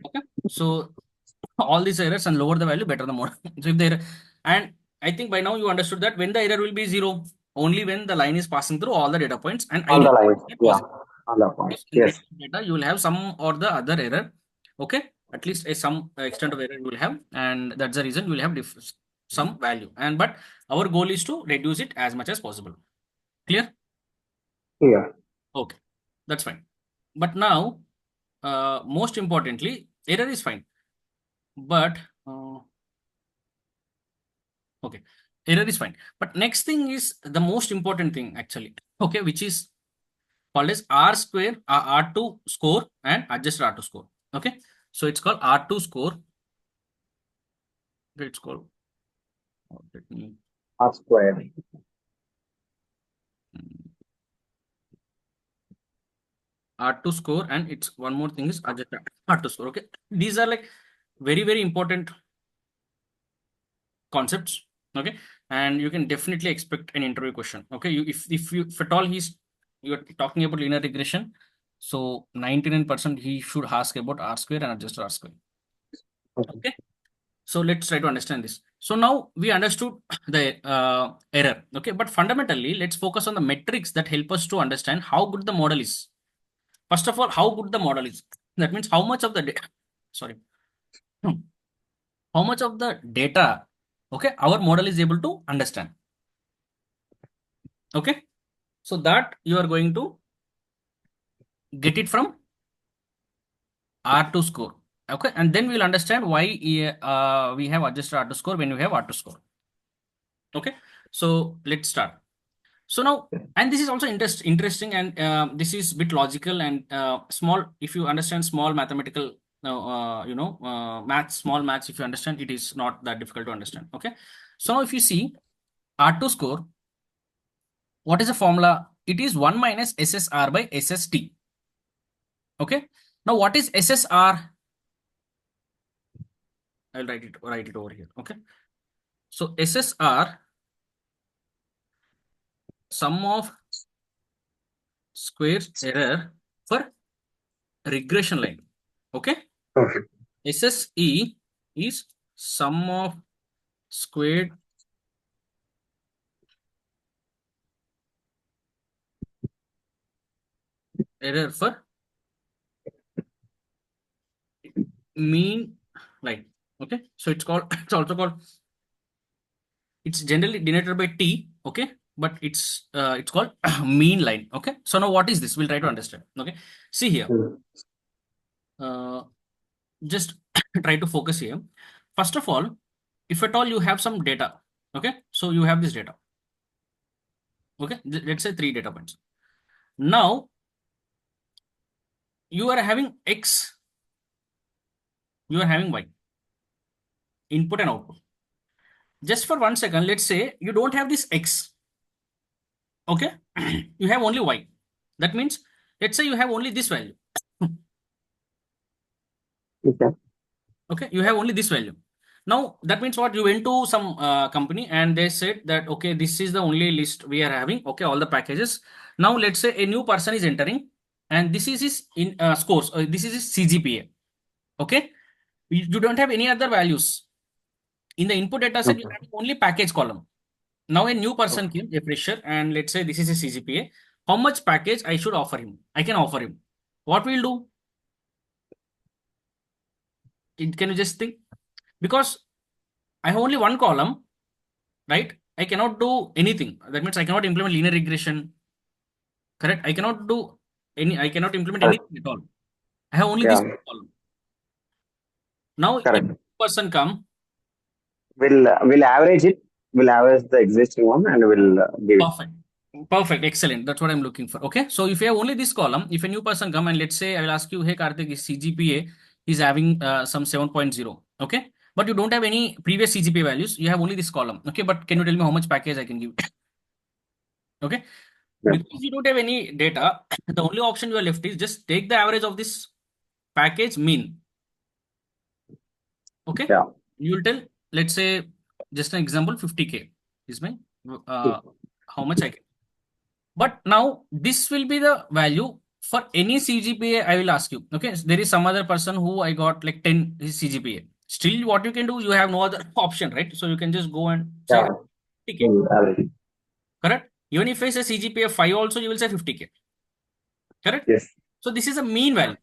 Okay. So all these errors and lower the value, better the model. So if the error, and I think by now you understood that when the error will be zero, only when the line is passing through all the data points, and on the ideally line. Yeah. positive. On the point. Because in Yes. real data, you will have some or the other error. Okay. At least some extent of error you will have, and that's the reason you will have some value. And but our goal is to reduce it as much as possible. Clear? Yeah. Okay. That's fine. But now, most importantly, error is fine. But okay, error is fine. But next thing is the most important thing actually. Okay, which is called as R square, R2 score and adjusted R2 score. Okay, so it's called R2 score. Okay, it's called. Let me. R squared. R2 score and it's one more thing is adjusted R2 score. Okay, these are like very important concepts. Okay, and you can definitely expect an interview question. Okay, if at all you're talking about linear regression, so 99% he should ask about R square and adjusted R square. Okay. Okay, so let's try to understand this. So now we understood the error. Okay, but fundamentally let's focus on the metrics that help us to understand how good the model is. First of all, how good the model is. That means how much of the data, sorry, how much of the data, okay, our model is able to understand. Okay, so that you are going to get it from R2 score. Okay, and then we'll understand why we have adjusted R2 score when we have R2 score. Okay, so let's start. So now, and this is also interesting, and this is bit logical and small. If you understand small mathematical, maths, small maths, if you understand, it is not that difficult to understand. Okay, so now if you see R2 score, what is the formula? It is 1 minus SSR by SST. Okay, now what is SSR? I'll write it over here. Okay, so SSR, sum of squares error for regression line. Okay. Okay. SSE is sum of squared error for mean line. Okay. So it's called, it's also called, it's generally denoted by T. Okay. But it's called mean line. Okay. So now what is this? We'll try to understand. Okay. See here. Mm. Uh, just try to focus here. First of all, if at all you have some data, okay, so you have this data, okay, let's say 3 data points. Now you are having X, you are having Y, input and output. Just for 1 second, let's say you don't have this X, okay, you have only Y. That means, let's say you have only this value, Okay. okay, you have only this value. Now that means what? You went to some company and they said that okay, this is the only list we are having. Okay, all the packages. Now let's say a new person is entering, and this is his in scores. This is his CGPA. Okay, you don't have any other values in the input data set. You Okay. have only package column. Now a new person Okay. came, a fresher, and let's say this is a CGPA. How much package I should offer him? I can offer him. What we'll do? Can you just think? Because I have only one column, right? I cannot do anything. That means I cannot implement linear regression. Correct? I cannot do any. I cannot implement Correct. anything at all. I have only this Yeah. column. Now, if Correct. person come, We'll average it. We'll average the existing one and we'll give it. perfect, perfect, excellent. That's what I'm looking for. Okay. So if you have only this column, if a new person come and let's say I will ask you, hey Karthik, his CGPA is having some 7.0. Okay. But you don't have any previous CGPA values. You have only this column. Okay. But can you tell me how much package I can give? Okay. Yeah. Because you don't have any data, the only option you are left is just take the average of this package mean. Okay. Yeah. You will tell, let's say, just an example, 50K is my uh, how much I can. But now this will be the value for any CGPA I will ask you. Okay. So there is some other person who I got like 10 his CGPA. Still, what you can do, you have no other option, right? So you can just go and say Yeah. 50K. We'll average. Correct. Even if I say CGPA 5 also, you will say 50K. Correct. Yes. So this is a mean value.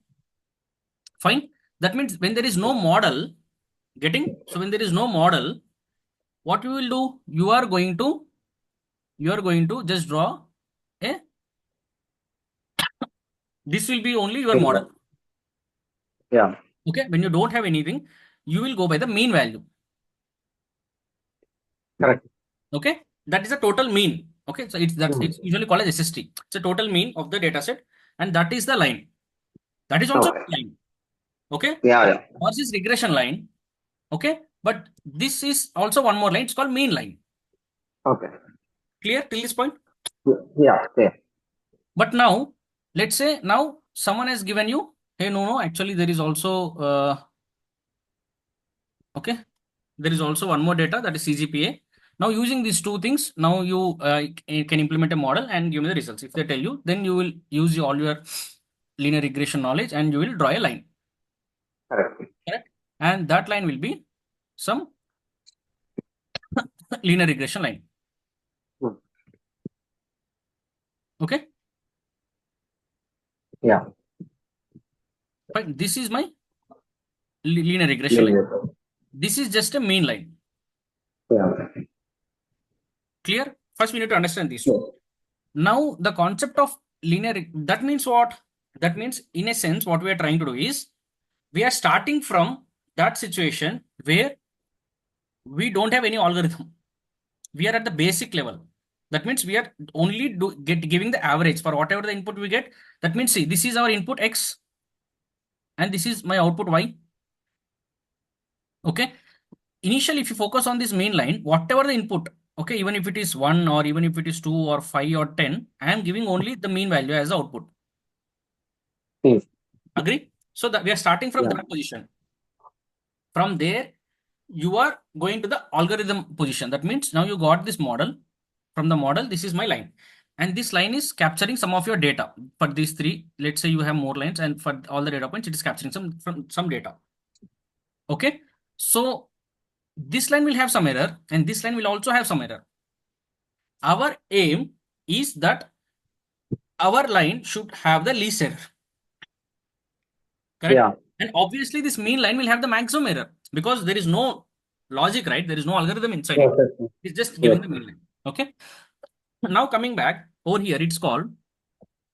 Fine. That means when there is no model, getting, so when there is no model, what you will do? You are going to just draw a, this will be only your model. Yeah. Okay. When you don't have anything, you will go by the mean value. Correct. Okay. That is a total mean. Okay. So it's Mm. usually called as SST. It's a total mean of the data set, and that is the line. That is also Okay. line. Okay. Yeah. Yeah. Ours is regression line. Okay. But this is also one more line. It's called mean line. Okay. Clear till this point? Yeah. Yeah. But now, let's say now someone has given you, hey, no, actually there is also, okay, there is also one more data, that is CGPA. Now using these two things, now you can implement a model and give me the results. If they tell you, then you will use all your linear regression knowledge and you will draw a line. Correct. Correct? And that line will be some linear regression line. Mm. Okay. Yeah. Fine. This is my linear regression line. Linear. This is just a mean line. Yeah. Clear? First, we need to understand these two. Yeah. Now, the concept of linear, that means what? That means, in a sense, what we are trying to do is we are starting from that situation where we don't have any algorithm. We are at the basic level. That means we are only giving the average for whatever the input we get. That means, see, this is our input X and this is my output Y. Okay. Initially, if you focus on this main line, whatever the input, okay, even if it is 1 or even if it is 2 or 5 or 10, I am giving only the mean value as the output. Mm. Agree? So that we are starting from Yeah. that position. From there, you are going to the algorithm position. That means now you got this model. From the model, this is my line. and this line is capturing some of your data. For these three, let's say you have more lines, and for all the data points, it is capturing some data. Okay, so this line will have some error, and this line will also have some error. Our aim is that our line should have the least error. Correct? Yeah. And obviously, this mean line will have the maximum error because there is no logic, right? There is no algorithm inside Yes. it. Yes. It's just Yes. giving the mean line. Okay. Now coming back over here, it's called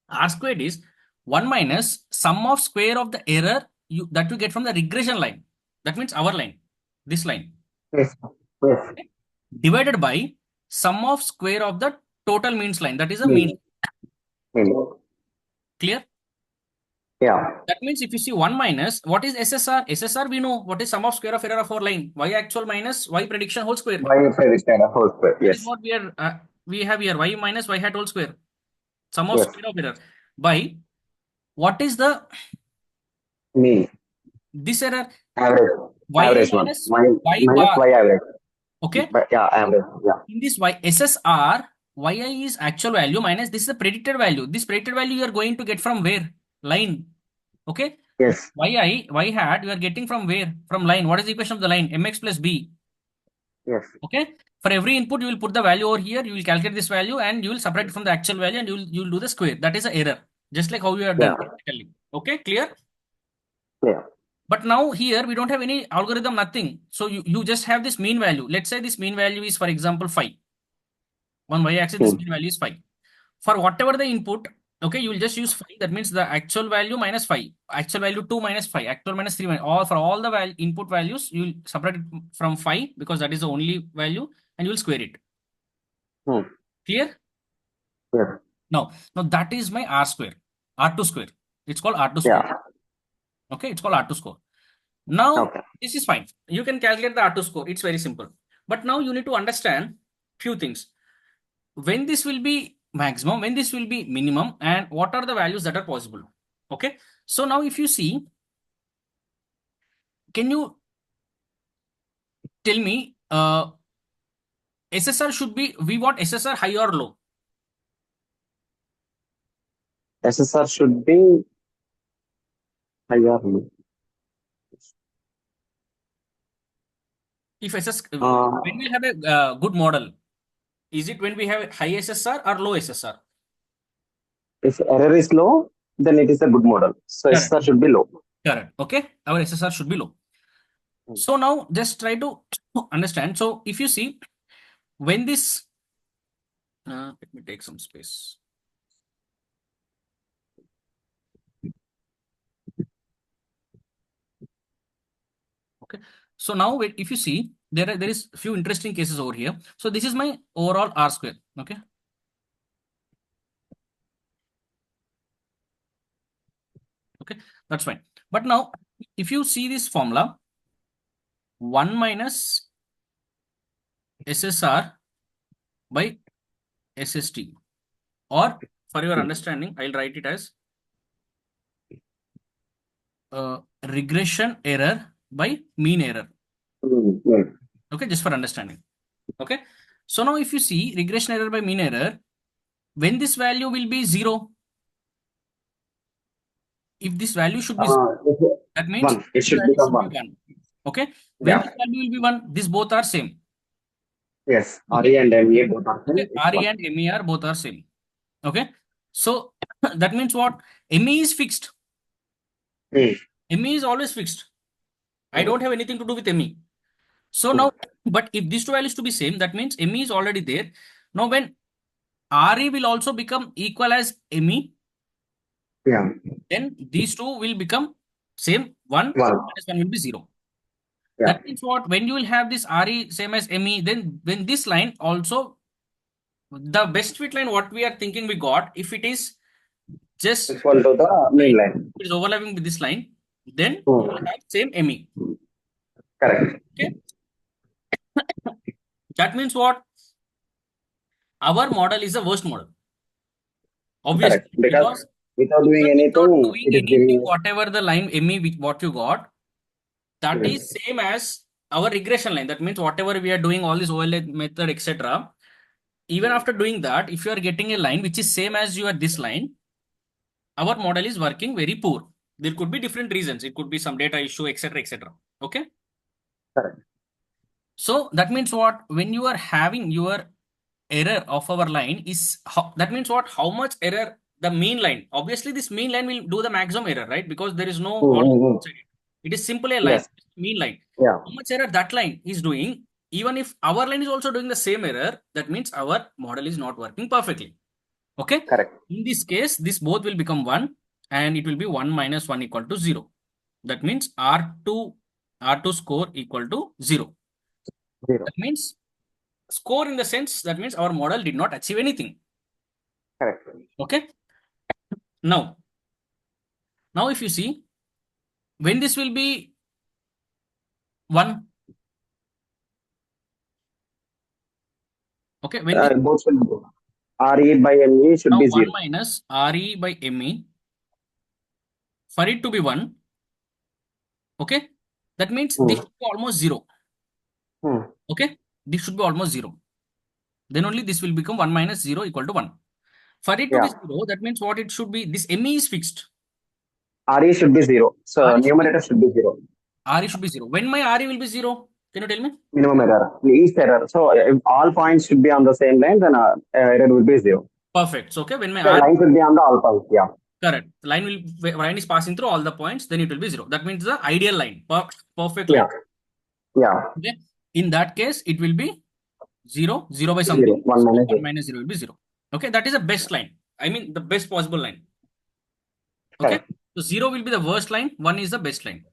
R squared is 1 minus sum of square of the error that you get from the regression line. That means our line, this line, Yes. Yes. okay, divided by sum of square of the total means line. That is a mean. Mean. Mean. Clear? Yeah. That means if you see 1 minus, what is SSR? SSR, we know what is sum of square of error of our line. Y actual minus Y prediction whole square. Why is this kind of whole square? That is Yes. what we have here. Y minus Y hat whole square. Sum of Yes. square of error by what is the Mean. this error? Average. Y Average one. minus Y Y minus bar. Y average. Okay. But yeah, average. Yeah. In this Y SSR, Yi is actual value minus this is the predicted value. This predicted value you are going to get from where? Line. Okay. Yes. Y hat you are getting from where? From line. What is the equation of the line? Mx plus B. Yes. Okay. For every input, you will put the value over here. You will calculate this value and you will subtract it from the actual value and you will do the square. That is an error. Just like how you have Yeah. done practically. Okay. Clear? Yeah. But now here we don't have any algorithm, nothing. So you just have this mean value. Let's say this mean value is, for example, 5. On y-axis, this Hmm. mean value is 5. For whatever the input, okay, you will just use 5. That means the actual value minus 5. Actual value 2 minus 5. Actual minus 3 minus all for all the input values, you will separate it from 5 because that is the only value and you will square it. Hmm. Clear? Yes. Now that is my R square. R2 square. It's called R2 square. Yeah. Okay, it's called R2 score. Now, Okay. this is fine. You can calculate the R2 score. It's very simple. But now you need to understand few things. When this will be maximum, when this will be minimum, and what are the values that are possible. Okay. So now if you see, can you tell me SSR should be, we want SSR high or low? SSR should be higher. If SS, Uh, when we have a good model, is it when we have high SSR or low SSR? if error is low, then it is a good model. So Correct. SSR should be low. Correct. Okay. Our SSR should be low. Hmm. So now just try to understand. So if you see when this, let me take some space. Okay. So now if you see there is few interesting cases over here. So this is my overall R square. Okay. Okay. That's fine. But now if you see this formula 1 minus SSR by SST, or for your understanding, I'll write it as regression error by mean error. Hmm. Hmm. Okay, just for understanding. Okay. So now if you see regression error by mean error, when this value will be 0, if this value should be 0, It's that means one. It this should value become should be one. 1. Okay. When Yeah. this value will be 1, these both are same. Yes. Okay. RE and ME both are Okay. same. It's RE one. and MER both are same. Okay. So that means what? ME is fixed. Hmm. ME is always fixed. I Hmm. don't have anything to do with ME. So Hmm. now, but if these two values to be same, that means ME is already there. Now when RE will also become equal as ME, Yeah. then these two will become same. 1 One. minus 1 will be 0. Yeah. That means what? When you will have this RE same as ME, then when this line also, the best fit line what we are thinking we got, if it is just Equal to the main line, line. it is overlapping with this line, then you will Hmm. have same ME. Correct. Okay. That means what? Our model is the worst model. Obviously, Correct. Because because without doing even without anything, doing it is anything, giving us. whatever the line ME what you got, that Hmm. is same as our regression line. That means whatever we are doing, all this OLA method, etc. even after doing that, if you are getting a line which is same as your this line, our model is working very poor. There could be different reasons. It could be some data issue, etc., etc. Okay. Correct. So that means what? When you are having your error of our line is how, that means what? How much error the mean line? Obviously, this mean line will do the maximum error, right? Because there is no order Mm-hmm. inside it. It is simply a line, Yes. mean line. Yeah. How much error that line is doing? Even if our line is also doing the same error, that means our model is not working perfectly. Okay. Correct. In this case, this both will become 1 and it will be 1 minus 1 equal to 0. That means R2 score equal to 0. Zero. That means score in the sense that means our model did not achieve anything. Correct. Okay. Now if you see when this will be 1, okay, when this Both should be. RE by ME should now be 1 zero. minus RE by ME for it to be 1, okay, that means this Hmm. should be almost 0. Hmm. Okay, this should be almost 0. Then only this will become 1 minus 0 equal to 1. For it to be Yeah. 0, that means what it should be, this ME is fixed. RE should be zero. So RE should be numerator should be zero. RE should be 0. When my RE will be 0? Can you tell me? Minimum error. Least error. So if all points should be on the same line, then error will be zero. Perfect. So okay, when my The RE line should be on the all points. Yeah. correct, line is passing through all the points, then it will be 0. That means the ideal line, perfect Yeah. line. Yeah. Okay. In that case, it will be 0, 0 by Zero. something. One So minus 1 zero. minus 0 will be 0. Okay, that is the best line. I mean, the best possible line. Okay. Correct. So 0 will be the worst line, 1 is the best line.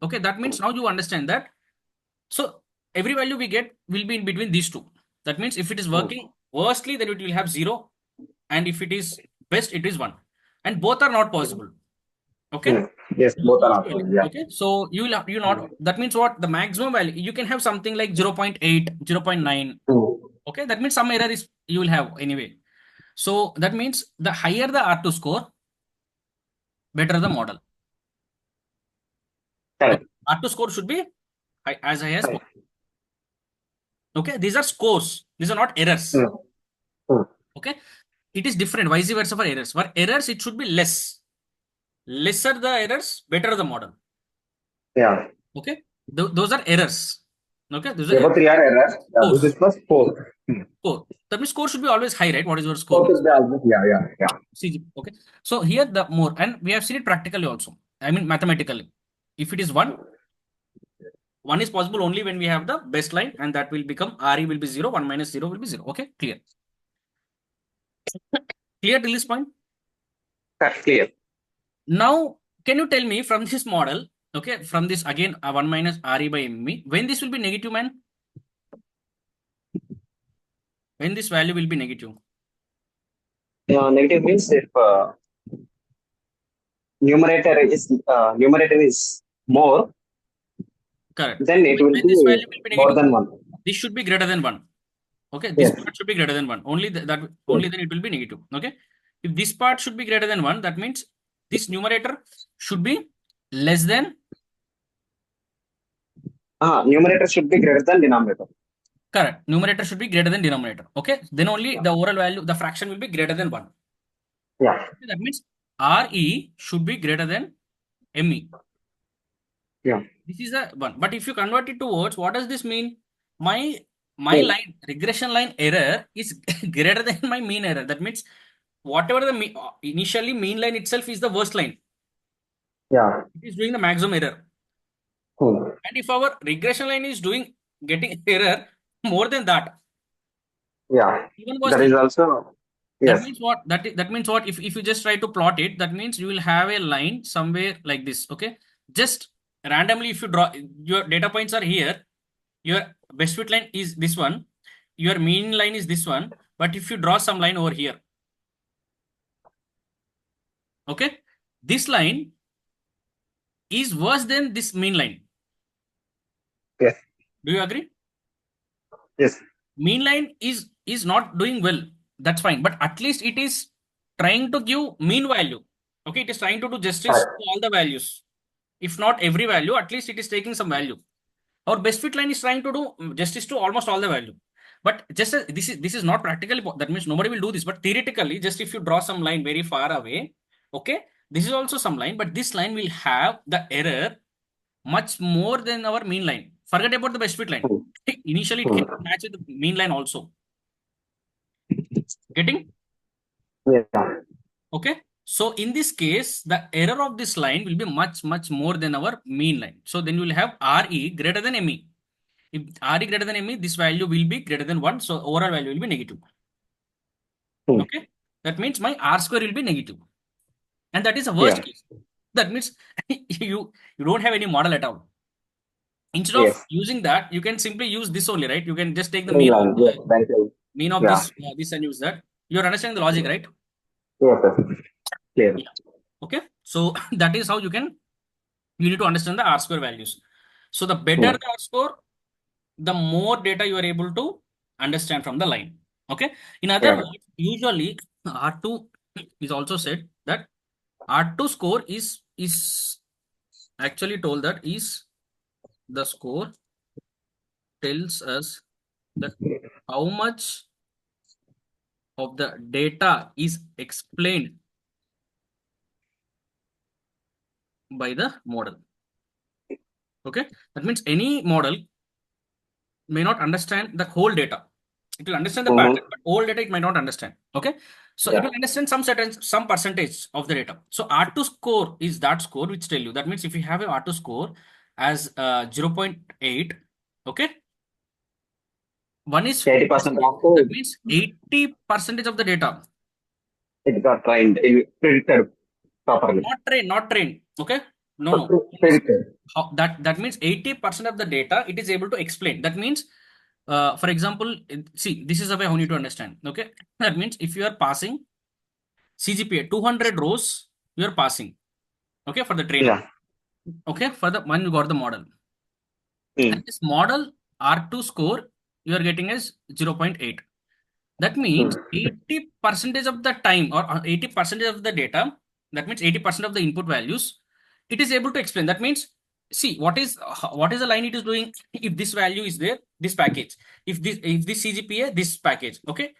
Okay, that means now you understand that. So every value we get will be in between these two. That means if it is Hmm. working worstly, then it will have 0. And if it is best, it is 1. And both are not possible. Okay. Hmm. Yes, both are not Usually, possible. Yeah. okay. So you not, that means what? The maximum value, you can have something like 0.8, 0.9. Hmm. Okay. That means some error is you will have anyway. So that means the higher the R2 score, better the model. Okay. Correct. R2 score should be as high as possible. Correct. Okay. These are scores. These are not errors. Hmm. Hmm. Okay. It is different, vice versa for errors. For errors, it should be less. Lesser the errors, better the model. Yeah. Okay. Those are errors. Okay. Those are Above three are errors. This scores. is plus four. Hmm. Score. That means score should be always high, right? What is your score Four means? should be always. Yeah. Yeah. Yeah. CG. Okay. So here the more, and we have seen it practically also. I mean mathematically. If it is 1 is possible only when we have the best line, and that will become RE will be 0, 1 minus 0 will be 0. Okay. Clear. Clear till this point? Correct. Clear. Now, can you tell me from this model, okay, from this again 1 minus RE by ME, when this will be negative, man? When this value will be negative? Negative means if numerator is more, Correct. then it will When be this value will be more negative, than one. this should be greater than 1. Okay, this Yes. part should be greater than 1. Only that Yes. only then it will be negative. Okay. If this part should be greater than 1, that means this numerator should be less than, Numerator should be greater than denominator. correct. Numerator should be greater than denominator. Okay. Then only the overall value, the fraction will be greater than 1. Yeah. Okay, that means RE should be greater than ME. Yeah. This is the one. But if you convert it to words, what does this mean? My Same. line, regression line error is greater than my mean error. That means whatever the initially mean line itself is the worst line. Yeah. It is doing the maximum error. Hmm. And if our regression line is doing getting error more than that, Yeah. even That is worstly, also that yes. means what? That means what? If you just try to plot it, that means you will have a line somewhere like this. Okay, just randomly, if you draw your data points are here, your best fit line is this one, your mean line is this one. But if you draw some line over here, okay, this line is worse than this mean line. Yes. Do you agree? Yes. Mean line is not doing well. That's fine, but at least it is trying to give mean value. Okay, it is trying to do justice to Correct. all the values. If not every value, at least it is taking some value. Our best fit line is trying to do justice to almost all the value. But just this is not practically that means nobody will do this. But theoretically, just if you draw some line very far away, okay, this is also some line, but this line will have the error much more than our mean line. Forget about the best fit line. Hmm. Initially, it Hmm. can match with the mean line also. Getting? Yeah. Okay. So in this case, the error of this line will be much more than our mean line. So then you will have RE greater than ME. If RE greater than ME, this value will be greater than 1. So overall value will be negative. Hmm. Okay. That means my R square will be negative. And that is a worst Yeah. case. That means you don't have any model at all. Instead of Yes. using that, you can simply use this only, right? You can just take the Mean line. Yes. That is. mean of Yeah. this and use that. You're understanding the logic, right? Yes. Yes. Clear. Yeah. Okay. So that is how you need to understand the R square values. So the better Hmm. the R score, the more data you are able to understand from the line. Okay. In other Yeah. words, usually R2 is also said that R2 score is actually told that is the score tells us that how much of the data is explained by the model. Okay, that means any model may not understand the whole data. It will understand the Mm-hmm. pattern, but whole data it might not understand. Okay, so it Yeah. will understand some percentage of the data. So R2 score is that score which tell you that means if you have a R2 score as 0.8, okay, one is 80% that after means 80 percentage of the data. it got trained, it predicted properly. Not trained. Okay. No, no. Predicted. That means 80% of the data it is able to explain. That means, for example, see, this is the way how you need to understand. Okay. That means if you are passing CGPA 200 rows, you are passing. Okay. For the training. Yeah. Okay. For the one you got the model. And Mm. this model R2 score you are getting as 0.8. That means Mm. 80 percentage of the time or 80% of the data, that means 80% of the input values, it is able to explain. That means, see, what is the line it is doing? If this value is there, this package. If this CGPA, this package. Okay.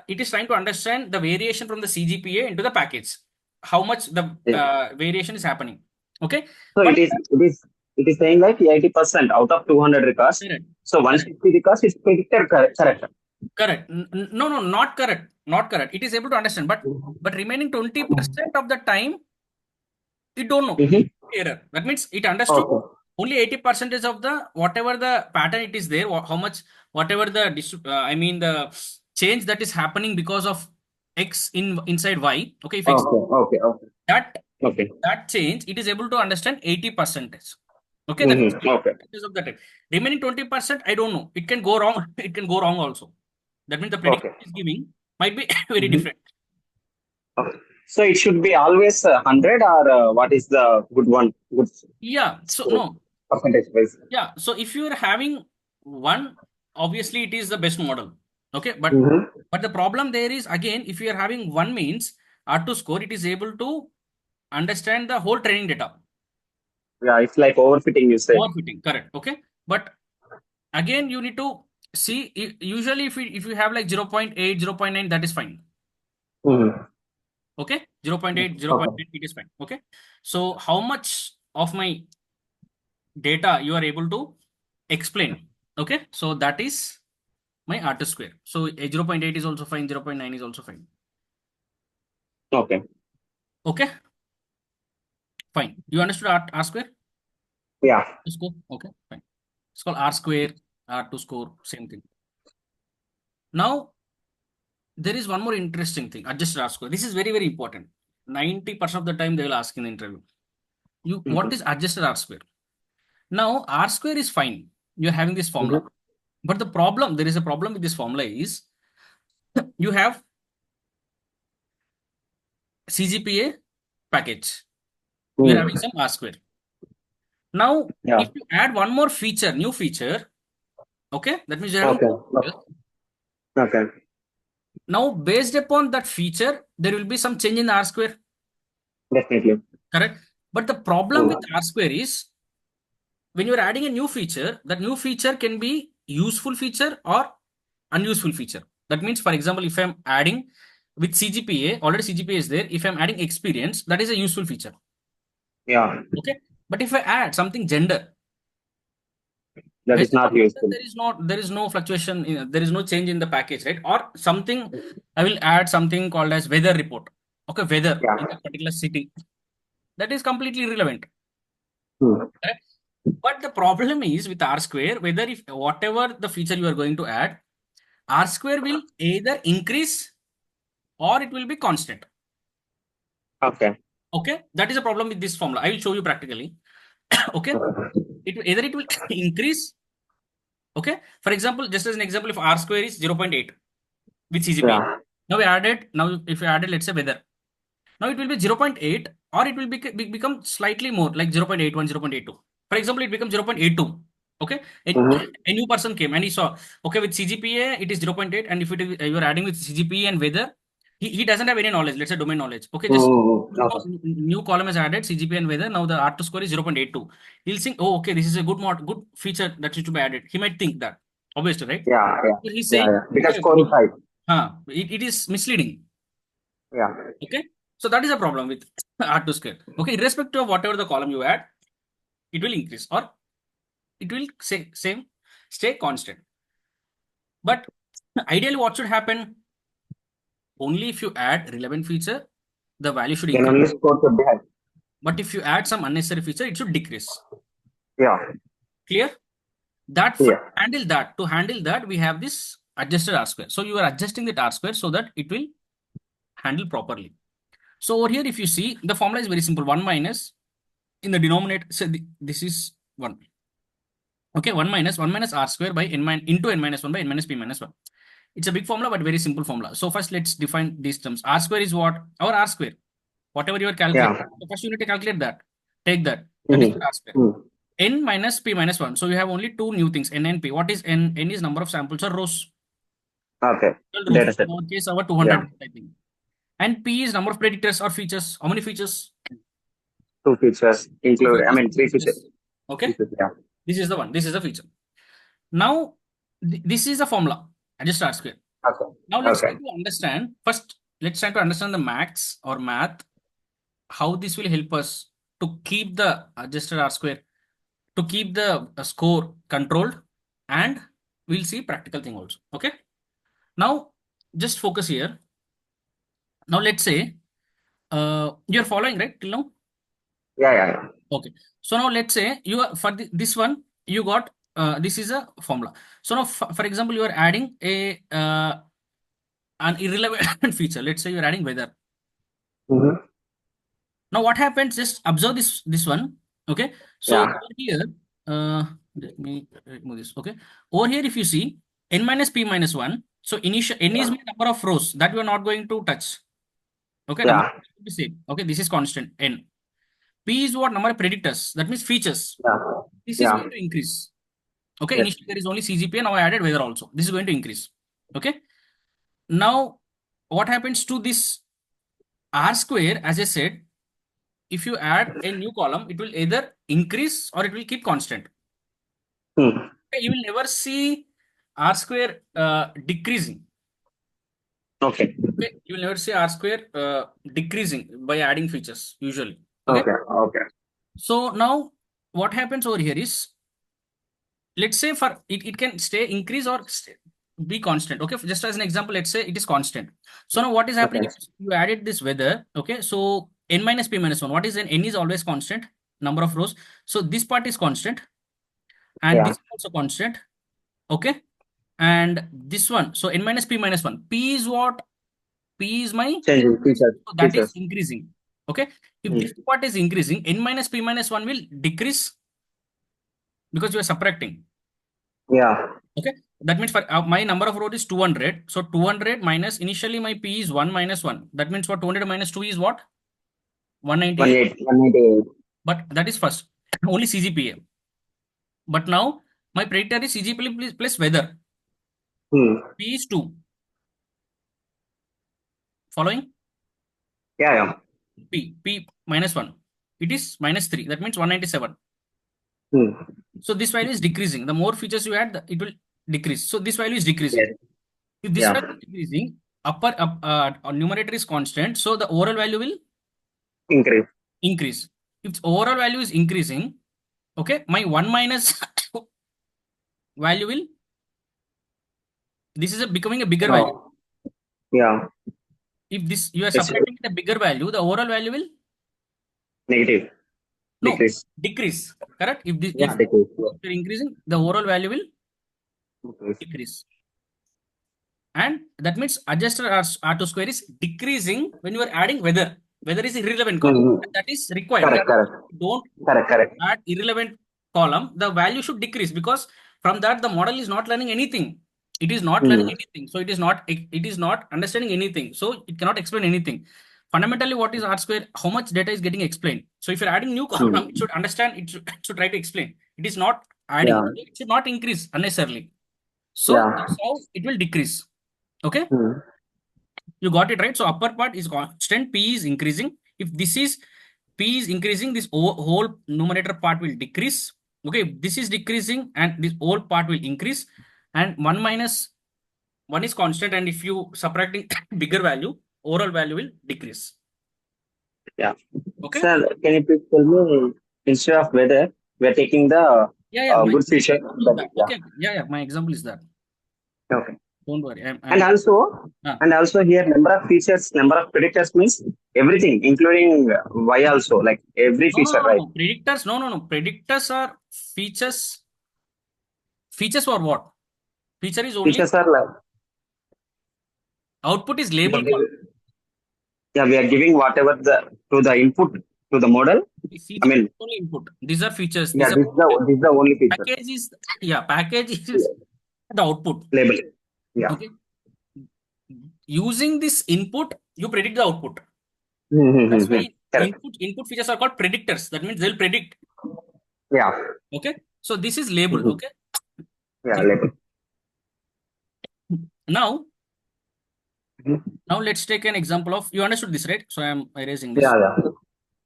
It is trying to understand the variation from the CGPA into the package. How much the Yeah. variation is happening. Okay. So But it is saying like 80% out of 200 records. correct. So Correct. 150 records is predicted correct. Correct. No, no, not correct. Not correct. It is able to understand, but remaining 20% of the time, it don't know. Mm-hmm. Error. That means it understood Okay. only 80% of the whatever the pattern it is there, how much, whatever the I mean the change that is happening because of X inside Y. Okay, if X Okay. Okay. Okay. that Okay. that change, it is able to understand 80%. Okay, that means Mm-hmm. Okay. 80% of the time. Remaining 20%, I don't know. It can go wrong. It can go wrong also. That means the prediction Okay. is giving might be very Mm-hmm. different. Okay. So it should be always 100 or what is the good one? Good Yeah. So score no. percentage wise. Yeah. So if you are having one, obviously it is the best model. Okay. Mm-hmm. But the problem there is again, if you are having one means R2 score, it is able to understand the whole training data. Yeah, it's like overfitting, you said. Overfitting. Correct. Okay. But again, you need to see usually if you have like 0.8, 0.9, that is fine. Mm-hmm. Okay. 0.8, Okay. 0.9, it is fine. Okay. So how much of my data you are able to explain? Okay. So that is my R2 square. So 0.8 is also fine, 0.9 is also fine. Okay. Okay, fine. You understood R square? Yeah. Score? Okay, fine. It's called R square, R2 score, same thing. Now, there is one more interesting thing, adjusted R square. This is very important. 90% of the time they will ask in the interview. What is Mm-hmm. adjusted R square? Now, R square is fine. You're having this formula. Mm-hmm. But there is a problem with this formula is you have CGPA package. You're having Mm. some R square. Now, Yeah. if you add one more feature, new feature, okay, that means you're having Okay. two features. Okay. Now, based upon that feature, there will be some change in R square, Definitely. correct? But the problem with Mm. R square is when you're adding a new feature, that new feature can be useful feature or unuseful feature. That means, for example, if I'm adding with CGPA, already CGPA is there. If I'm adding experience, that is a useful feature. Yeah. Okay. But if I add something gender, That based is not upon gender, useful. there is no fluctuation, there is no change in the package, right? Or something, I will add something called as weather report. Okay, weather Yeah. in a particular city. That is completely irrelevant. Hmm. Correct? But the problem is with R square, whether if whatever the feature you are going to add, R square will either increase or it will be constant. Okay. Okay, that is a problem with this formula. I will show you practically. Okay, Okay. either it will increase. Okay, for example, just as an example, if R square is 0.8 with CGPA, Yeah. now we added. Now if we added, let's say weather, now it will be 0.8 or it will become slightly more like 0.81, 0.82. For example, it becomes 0.82. Okay. Mm-hmm. A new person came and he saw, okay, with CGPA, it is 0.8. And if it is, you are adding with CGPA and weather, he doesn't have any knowledge, let's say domain knowledge. Okay. Just Mm-hmm. now, Okay. new column is added, CGPA and weather. Now the R2 score is 0.82. He'll think, oh, okay, this is a good feature that should be added. He might think that, obviously, right? Yeah. Yeah. But he's Yeah. saying, Yeah. Because okay, score is high. it is misleading. Yeah. Okay. So that is a problem with R2 square. Okay. Irrespective of whatever the column you add, it will increase or it will stay constant. But ideally, what should happen? Only if you add relevant feature, the value should Then increase. only score should be high. But if you add some unnecessary feature, it should decrease. Yeah. Clear? That for Yeah. to handle that, we have this adjusted R square. So you are adjusting the R square so that it will handle properly. So over here, if you see, the formula is very simple. 1 minus in the denominator. So this is 1. Okay, 1 minus R square by into n minus 1 by n minus p minus 1. It's a big formula, but very simple formula. So first, let's define these terms. R square is what? Our R square. Whatever you are calculating. Yeah. So first, you need to calculate that. Take that. That is Mm-hmm. your R square. Mm. N minus p minus 1. So you have only two new things, n and p. What is n? N is number of samples or rows. Okay. Total rows. Data set. In our case, our Yeah. 200, I think. And p is number of predictors or features. How many features? Two features Two include. I features. mean, three features. Yes. Okay. Yeah. This is the one. This is the feature. Now, this is the formula. I just R square. Okay. Now let's try Okay. to understand. First, let's try to understand the maths or math, how this will help us to keep the adjusted R square, to keep the score controlled, and we'll see practical thing also. Okay. Now, just focus here. Now, let's say you're following, right, till now? Yeah. Yeah. Yeah. Okay. So now let's say you are for this one, you got this is a formula. So now, for example, you are adding an irrelevant feature. Let's say you're adding weather. Mm-hmm. Now what happens? Just observe this one. Okay. So Yeah. over here, let me remove this. Okay. Over here, if you see n minus p minus 1. So initial n is Yeah. my number of rows that we are not going to touch. Okay. Number Yeah. of rows will be same. Okay. This is constant n. P is what? Number of predictors. That means features. Yeah. This is Yeah. going to increase. Okay. Yes. Initially there is only CGPA. Now I added weather also. This is going to increase. Okay. Now what happens to this R square? As I said, if you add a new column, it will either increase or it will keep constant. Hmm. Okay, you will never see R square decreasing. Okay. Okay, you will never see R square decreasing by adding features usually. Okay, Okay. Okay. so now what happens over here is, let's say for it can stay increase or be constant. Okay, just as an example, let's say it is constant. So now what is happening? Okay. If you added this weather. Okay, so n minus p minus 1. What is n? N is always constant, number of rows. So this part is constant and this Yeah. is also constant. Okay, and this one, so n minus p minus 1. P is what? P is my, Changing features. so that is Features. increasing. Okay, if Hmm. this part is increasing, n minus p minus 1 will decrease because you are subtracting. Yeah. Okay, that means for my number of rows is 200. So 200 minus, initially my p is 1 minus 1. That means for 200 minus 2 is what? 198. 188. But that is first only CGPA. But now my predictor is CGPA plus weather. Hmm. P is 2. Following? Yeah. Yeah. P minus 1. It is minus 3. That means 197. Hmm. So this value is decreasing. The more features you add, it will decrease. So this value is decreasing. Yes. If this Yeah. value is increasing, numerator is constant, so the overall value will Increase. increase. If overall value is increasing, okay, my 1 minus value will, this is becoming a bigger value. Oh. Yeah. If this you are It's subtracting the bigger value, the overall value will negative. no Decrease. decrease. Correct? If this Yeah, decrease. Yeah. if you're increasing, the overall value will Decrease. decrease. And that means adjusted R2 square is decreasing when you are adding whether. Whether is irrelevant column. Mm-hmm. That is required. Correct, correct. Don't Correct, correct. add irrelevant column, the value should decrease because from that the model is not learning anything. It is not learning Mm. anything. So it is not understanding anything. So it cannot explain anything. Fundamentally, what is R square? How much data is getting explained? So if you're adding new column, it Mm. should understand, it should try to explain. It is not adding, Yeah. it should not increase unnecessarily. So Yeah. that's how it will decrease. Okay. Mm. You got it right. So upper part is constant, P is increasing. If this is P is increasing, this whole numerator part will decrease. Okay, if this is decreasing and this whole part will increase. And 1 minus 1 is constant. And if you subtracting bigger value, overall value will decrease. Yeah. Okay. Sir, can you please tell me instead of weather, we're taking the Yeah. My good feature. example is that. Yeah. Okay. Yeah. My example is that. Okay. Don't worry. And also, Ah. here number of features, number of predictors means everything, including Y also, like every feature, right? No. Predictors. No. Predictors are features. Features for what? Feature is only Features are like output is we are label column. giving, yeah, we are giving whatever the to the input to the model. I Feature mean, is only input. These are features. yeah, These are this is the only feature. package is package is Yeah. the output. Label. Yeah. Okay. Using this input, you predict the output. That's Mm-hmm. why Correct. input features are called predictors. That means they'll predict. Yeah. Okay. So this is label. Mm-hmm. Okay. Yeah, label. Now, Mhm. now let's take an example of, you understood this, right? So I am erasing this. Yeah, yeah.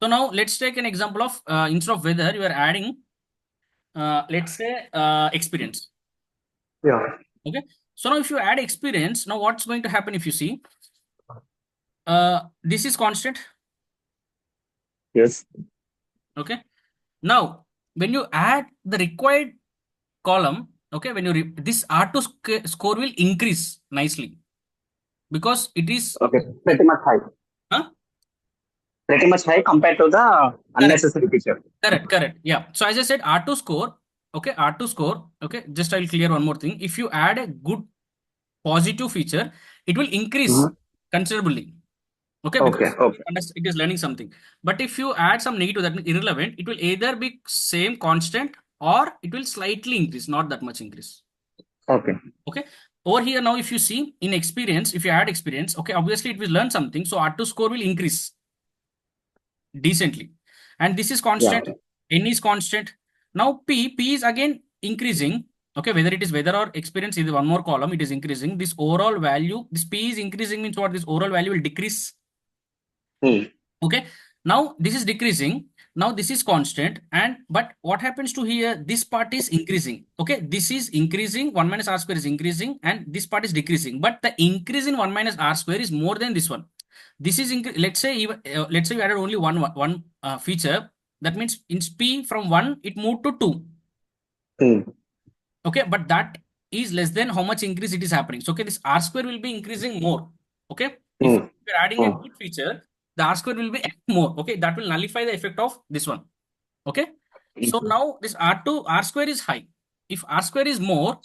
So now let's take an example of instead of weather, you are adding let's say experience. Yeah. Okay. So now if you add experience, now what's going to happen if you see this is constant. Yes. Okay. Now when you add the required column, okay, when you this R2 score will increase nicely because it is Okay. Pretty much high. huh? Pretty much high compared to the Correct. unnecessary feature. Correct. Yeah. So as I said, R2 score, okay, R2 score, okay, just I'll clear one more thing. If you add a good positive feature, it will increase Mm-hmm. considerably. Okay, Okay. because Okay. it is learning something. But if you add some negative, that means irrelevant, it will either be same constant or it will slightly increase, not that much increase. Okay. Okay. Over here now, if you see in experience, if you add experience, okay, obviously it will learn something. So R2 score will increase decently. And this is Yeah. constant. N is constant. Now P is again increasing. Okay, whether it is weather or experience, is one more column, it is increasing. This overall value, this P is increasing means what? This overall value will decrease. Hmm. Okay. Now this is decreasing. Now this is constant. And but what happens to here? This part is increasing. Okay. This is increasing. 1 minus R square is increasing. And this part is decreasing. But the increase in 1 minus R square is more than this one. This is let's say even let's say you added only one feature. That means in P from 1 it moved to 2. Hmm. Okay, but that is less than how much increase it is happening. So okay, this R square will be increasing more. Okay, if Hmm. you're adding a Hmm. good feature, the R square will be more. Okay, that will nullify the effect of this one. Okay, so now this R2 R square is high. If R square is more,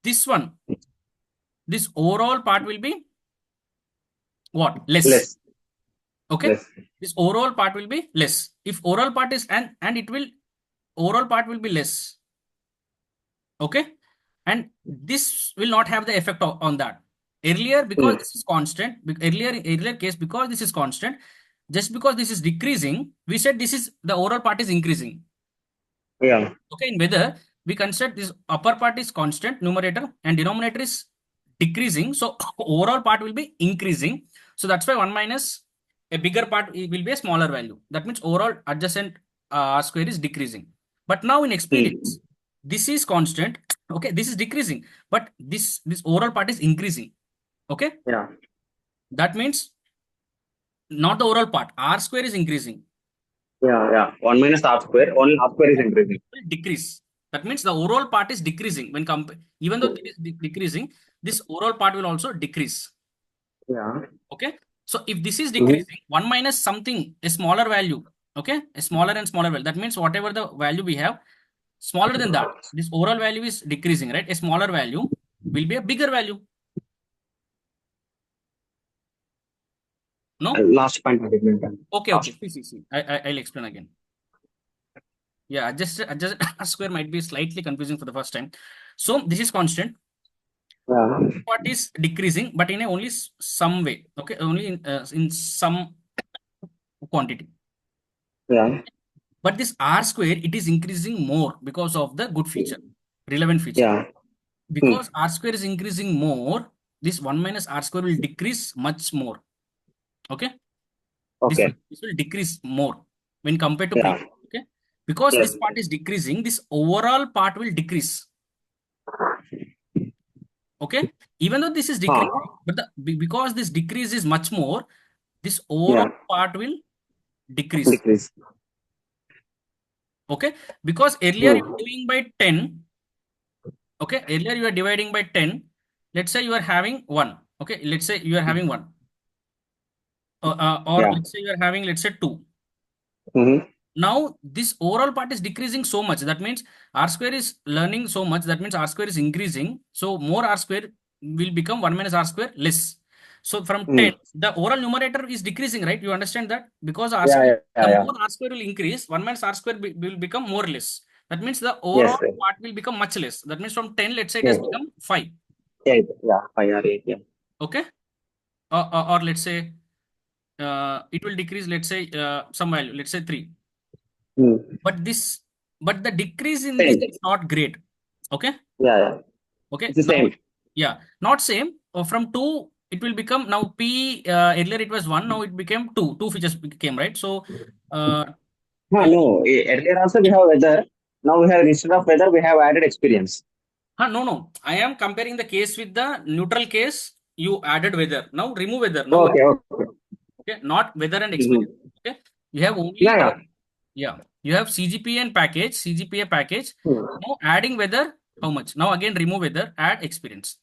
this one, this overall part will be what? Less. Less. Okay, Less. this overall part will be less. If overall part is and it will overall part will be less. Okay, and this will not have the effect on that. Earlier, because Hmm. this is constant, earlier case, because this is constant, just because this is decreasing, we said this is the overall part is increasing. Yeah. Okay, in weather, we consider this upper part is constant, numerator, and denominator is decreasing. So overall part will be increasing. So that's why 1 minus a bigger part will be a smaller value. That means overall adjacent R square is decreasing. But now in Hmm. experience, this is constant Okay, this is decreasing, but this overall part is increasing. Okay, Yeah. that means not the overall part. R square is increasing. Yeah. Yeah. 1 minus half square. Only half square is increasing. Will decrease. That means the overall part is decreasing when even though it is decreasing, this overall part will also decrease. Yeah. Okay. So if this is Mm-hmm. decreasing, 1 minus something, a smaller value, okay, a smaller and smaller value. That means whatever the value we have, smaller than that, this overall value is decreasing, right? A smaller value will be a bigger value. No? Last point. Okay, okay. Last. See. I'll explain again. Yeah, adjust square might be slightly confusing for the first time. So this is constant. Yeah. Part is decreasing, but in a only some way. Okay, only in some quantity. Yeah. But this R square, it is increasing more because of the good feature, relevant feature. Yeah. Hmm. Because R square is increasing more, this 1 minus R square will decrease much more. Okay, Okay. this will decrease more when compared to Yeah. previous. Okay, because Yes. this part is decreasing, this overall part will decrease. Okay, even though this is Huh. decreasing, but because this decrease is much more, this overall Yeah. part will decrease. Decrease. Okay, because earlier you Hmm. are doing by 10. Okay, earlier you are dividing by 10. Let's say you are having 1. Okay, let's say you are having 1. Or Yeah. let's say you are having, let's say 2. Mm-hmm. Now this overall part is decreasing so much. That means R square is learning so much. That means R square is increasing. So more R square will become 1 minus R square less. So from 10, Hmm. the overall numerator is decreasing, right? You understand that? Because R Yeah. square, Yeah. the Yeah. Yeah. more R square will increase, 1 minus R square will become more less. That means the Yes. overall Yes. part will become much less. That means from 10, let's say it has Yes. become 5. 8. Yeah. 5 or 8. Yeah. Okay. Or let's say it will decrease, let's say some value, let's say 3. Hmm. But this, but the decrease in this 10. is not great. Okay. Yeah. Yeah. Okay. It's the Now, same. yeah, not same. From 2, it will become now P. Earlier it was 1. Now it became 2. Two features became, right. So, uh, Huh, P. no. Earlier also we have weather. Now we have instead of weather we have added experience. No. I am comparing the case with the neutral case. You added weather. Now remove weather. Now, Okay. Okay. okay, not weather and experience. Mm-hmm. Okay. You have Yeah. only, Yeah. yeah, you have CGPA and package, CGPA package. Hmm. Now adding weather, how much? Now again remove weather, add experience.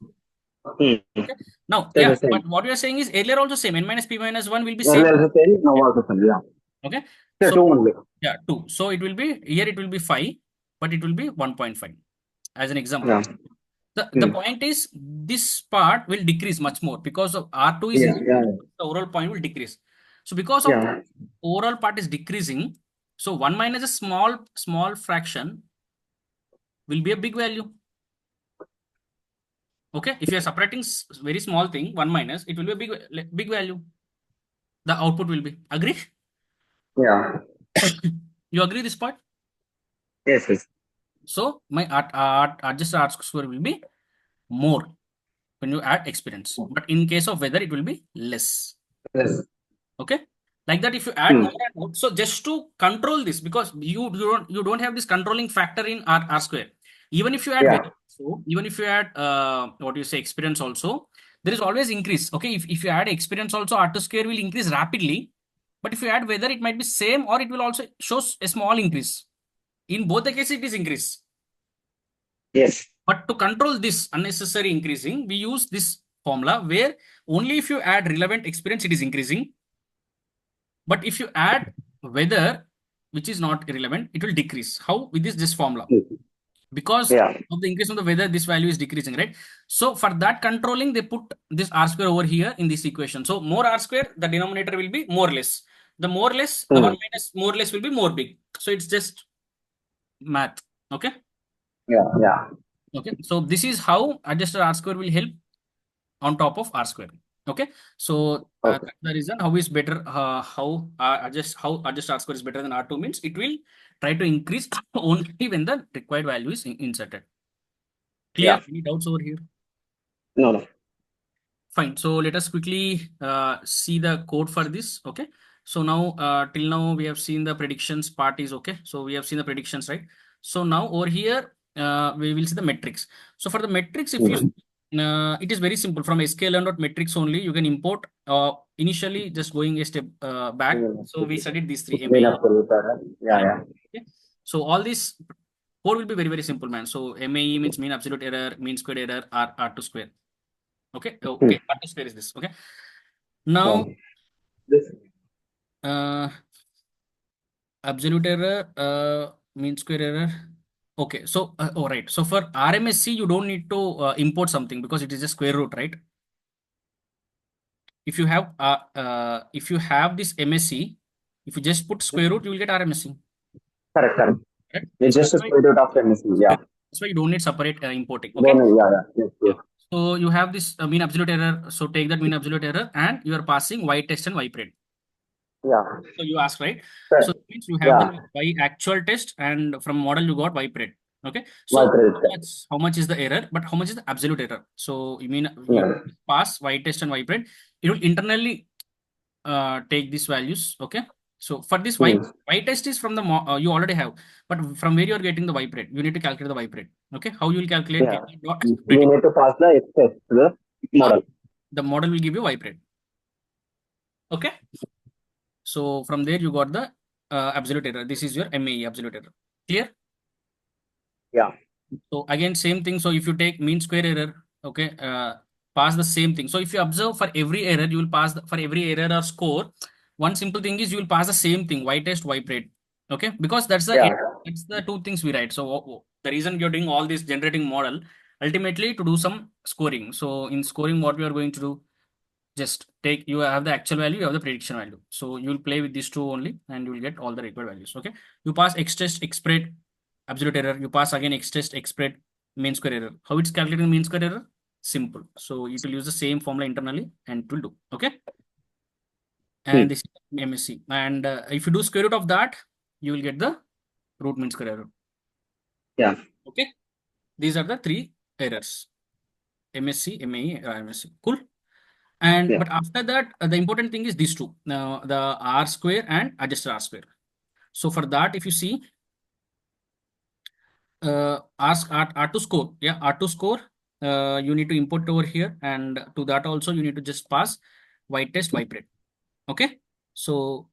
Hmm. Okay. Now, That's the yeah, same. but what you are saying is earlier also same. N minus P minus 1 will be same. Earlier also same. Now also same. Yeah. Okay. Yeah. So, 2 only. yeah, 2. So it will be, here it will be 5, but it will be 1.5 as an example. Yeah. The Hmm. point is this part will decrease much more because of R2 is Yeah. increasing, Yeah. the overall point will decrease. So because of Yeah. overall part is decreasing, so 1 minus a small fraction will be a big value. Okay. If you are separating very small thing, 1 minus, it will be a big value. The output will be. Agree? Yeah. You agree this part? Yes. Yes. So my adjusted art score will be more when you add experience. But in case of weather, it will be less. Yes. Okay. Like that, if you add Hmm. more and more, so just to control this, because you don't have this controlling factor in R square. Even if you add Yeah. weather, so even if you add what you say experience also, there is always increase. Okay. If you add experience also, R2 square will increase rapidly. But if you add weather, it might be same or it will also show a small increase. In both the cases, it is increase. Yes. But to control this unnecessary increasing, we use this formula where only if you add relevant experience, it is increasing. But if you add weather, which is not irrelevant, it will decrease. How? With this formula. Hmm. Because Yeah. of the increase of the weather, this value is decreasing, right? So for that controlling, they put this R square over here in this equation. So more R square, the denominator will be more less. The more less, the 1 Hmm. minus more less will be more big. So it's just math. Okay. Yeah. Yeah. Okay. So this is how adjusted R square will help on top of R square. Okay. So Okay. that's the reason how is better, how adjust R square is better than R2 means it will try to increase only when the required value is inserted. Yeah. Clear? Any doubts over here? No. No. Fine. So let us quickly see the code for this. Okay. So now till now we have seen the predictions part is okay. So we have seen the predictions, right? So now over here we will see the metrics. So for the metrics, if you it is very simple. From sklearn.metrics only, you can import. Initially, just going a step back. So we studied these three Clean MAE. up the yeah, Correct. yeah. Okay. So all these code will be very simple, man. So MAE means mean absolute error, mean squared error, R2 square. Okay. Hmm. Okay. R2 square is this. Okay. Now, So, this, uh, absolute error, mean square error. Okay. So, oh, right. So for RMSC, you don't need to import something because it is a square root, right? If you have this MSC, if you just put square root, you will get RMSC. correct, correct. Right? It's So just a square root of MSC. Yeah. that's why you don't need separate importing. Okay. Then, yeah, yeah. Yes, Yeah. yes. So you have this mean absolute error. So take that mean absolute error and you are passing y test and y parade. Yeah. So you ask, right? So Correct. it means you have Yeah. the y actual test and from model you got y parade. Okay. My So credit card. how much is the error, but how much is the absolute error? So you mean you Yeah. pass y test and y parade, it will internally take these values. Okay. So for this Hmm. y test is from the you already have, but from where you are getting the y parade, you need to calculate the y parade. Okay. How you will calculate Yeah. k dot We predict. need to pass the test to the Uh, model. the model will give you y parade. Okay. So from there you got the absolute error. This is your MAE absolute error. Clear? Yeah. So again, same thing. So if you take mean square error, okay, pass the same thing. So if you observe for every error, you will pass for every error or score. One simple thing is you will pass the same thing, y test, y parade. Okay, because Yeah. it's the two things we write. So the reason you're doing all this generating model ultimately to do some scoring. So in scoring, what we are going to do, just take you have the actual value, you have the prediction value. So you will play with these two only and you will get all the required values. Okay. You pass x test, x spread, absolute error. You pass again x test, x spread, mean square error. How it's calculating mean square error? Simple. So it will use the same formula internally and it will do. Okay. Hmm. And this is MSC. And if you do square root of that, you will get the root mean square error. Yeah. Okay. These are the three errors. MSC, MAE, MSC. Cool. And Yeah. but after that, the important thing is these two, the R square and adjusted R square. So for that, if you see, ask R2 score, yeah, R2 score, you need to import over here, and to that also you need to just pass y test, y parade. Okay, so So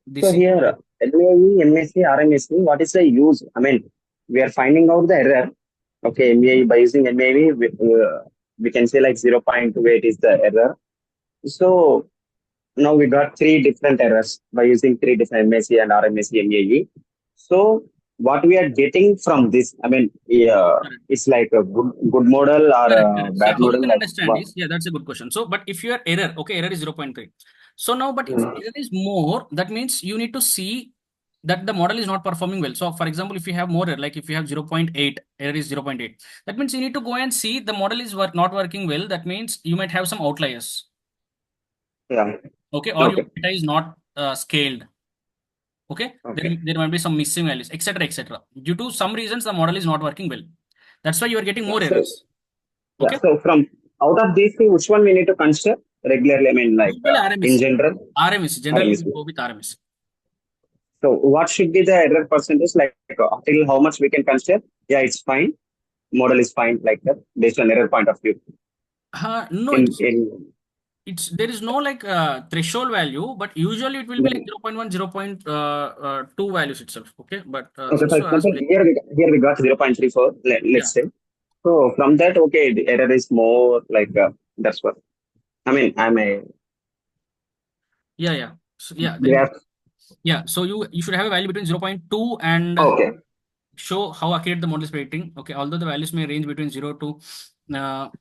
this is here, LAE, MSC, RMSC, what is the use? I mean, we are finding out the error. Okay, MAE, by using MAE, we can say like 0.28 is the error. So now we got three different errors by using three different MSC and RMSC MAE. So what we are getting from this, I mean, yeah, correct. it's like a good model or Correct, a correct. See, bad how you model. can Like understand what? is, yeah, that's a good question. So, but if your error, okay, error is 0.3. So now, but if Hmm. error is more, that means you need to see that the model is not performing well. So, for example, if you have more error, like if you have 0.8, error is 0.8, that means you need to go and see the model is not working well. That means you might have some outliers, Yeah. okay, or your Okay. data is not scaled. Okay, Okay. there might be some missing values, etc., etc. Due to some reasons, the model is not working well. That's why you are getting Yeah. more So errors. yeah. Okay. So from out of these three, which one we need to consider regularly? I mean, like Usually in RMSC. general, RMSC. Generally, we RMSC. go with RMSC. So what should be the error percentage? Like till how much we can consider? Yeah, it's fine. Model is fine like that based on error point of view. No, it's there is no like threshold value, but usually it will be like In 0.1, 0.2 values itself. Okay, but okay, for so as example, here we got 0.34, yeah, let's say. So from that, okay, the error is more like that's what I mean. I'm a yeah, yeah. So yeah, then graph. yeah. So you should have a value between 0.2 and Okay, show how accurate the model is predicting. Okay, although the values may range between 0 to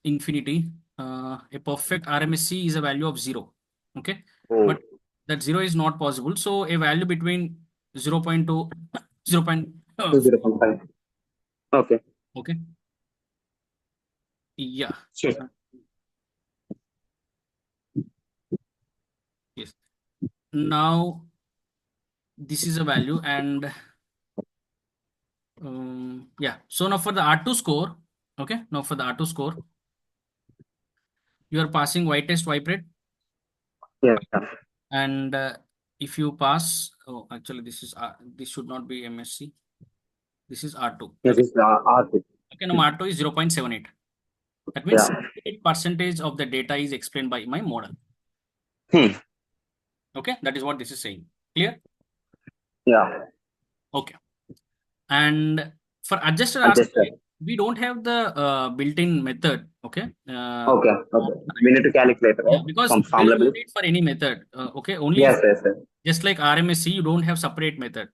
infinity, a perfect RMSC is a value of 0. Okay, oh, but that 0 is not possible. So a value between 0.2, 0.4. 0.5. Okay, Okay, yeah. sure. Uh, Yes. Now this is a value and yeah. So now for the R2 score, okay. Now for the R2 score, you are passing y test, y parade. Yeah, And if you pass, oh, actually, this should not be MSC. This is R2. This Okay. is R2. Okay, now R2 is 0.78. That means Yeah. 8% of the data is explained by my model. Hmm. Okay, that is what this is saying. Clear? Yeah. Okay. And for adjusted R Adjusted. square, we don't have the built-in method. Okay. Okay. Okay. We need to calculate, Yeah, right? because From there is formula no base. need for any method. Okay, only Yes. Yes. Yes. just like RMSC, you don't have separate method.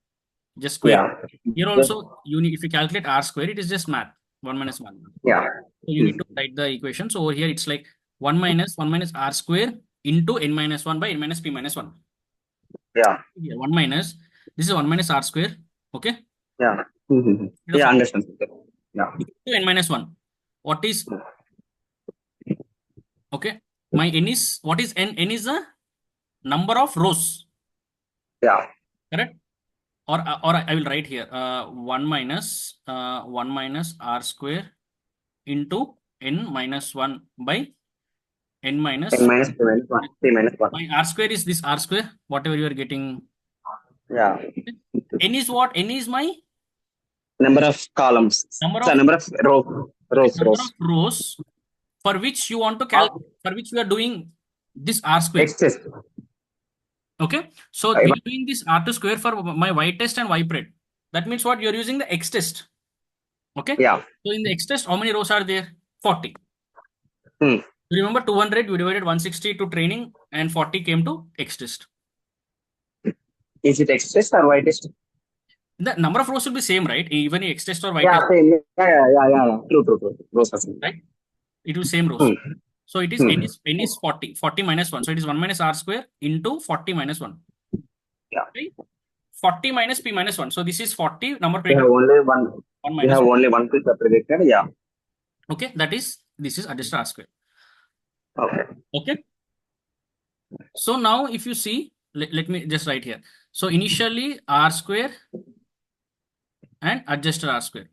Just square. Yeah. Here Just, also, you need, if you calculate R square, it is just math. 1 minus 1. yeah. So you need to write the equation. So over here, it's like 1 minus R square into n minus 1 by n minus p minus 1. Yeah. Here, 1 minus, this is 1 minus R square. Okay. Yeah. Mm-hmm. The Yeah. form Understand. Yeah. to n minus 1. What is, okay. My n is, what is n? N is the number of rows. Yeah. Correct? Or I will write here 1 minus R square into n minus 1 by n N minus minus 2 minus 1. 3 minus 1. my R square is this R square, whatever you are getting. Yeah. N is what? N is my Number of columns. number So of, number of rows. okay, Rows. number of Rows. rows for which you want to Of calculate, for which we are doing this R square. X test. Okay. So we are doing this R2 square for my Y test and Y pred. That means what? You're using the X test. Okay. Yeah. So in the X test, how many rows are there? 40. Hmm. You remember 200, you divided 160 to training and 40 came to X test. Is it X test or Y test? The number of rows will be same, right? Even in X test or Y Yeah. test, Same. Yeah. True. Rows are same. right? It will same rows. Hmm. So it is Hmm. n is 40 minus 1. So it is 1 minus R square into 40 minus 1. Yeah. Right? 40 minus P minus 1. So this is 40 number We have predicted only one. 1 We minus have 1. only one piece predicted. Yeah. Okay. That is, this is adjusted R square. Okay. Okay. So now if you see, let me just write here. So initially R square and adjusted R square.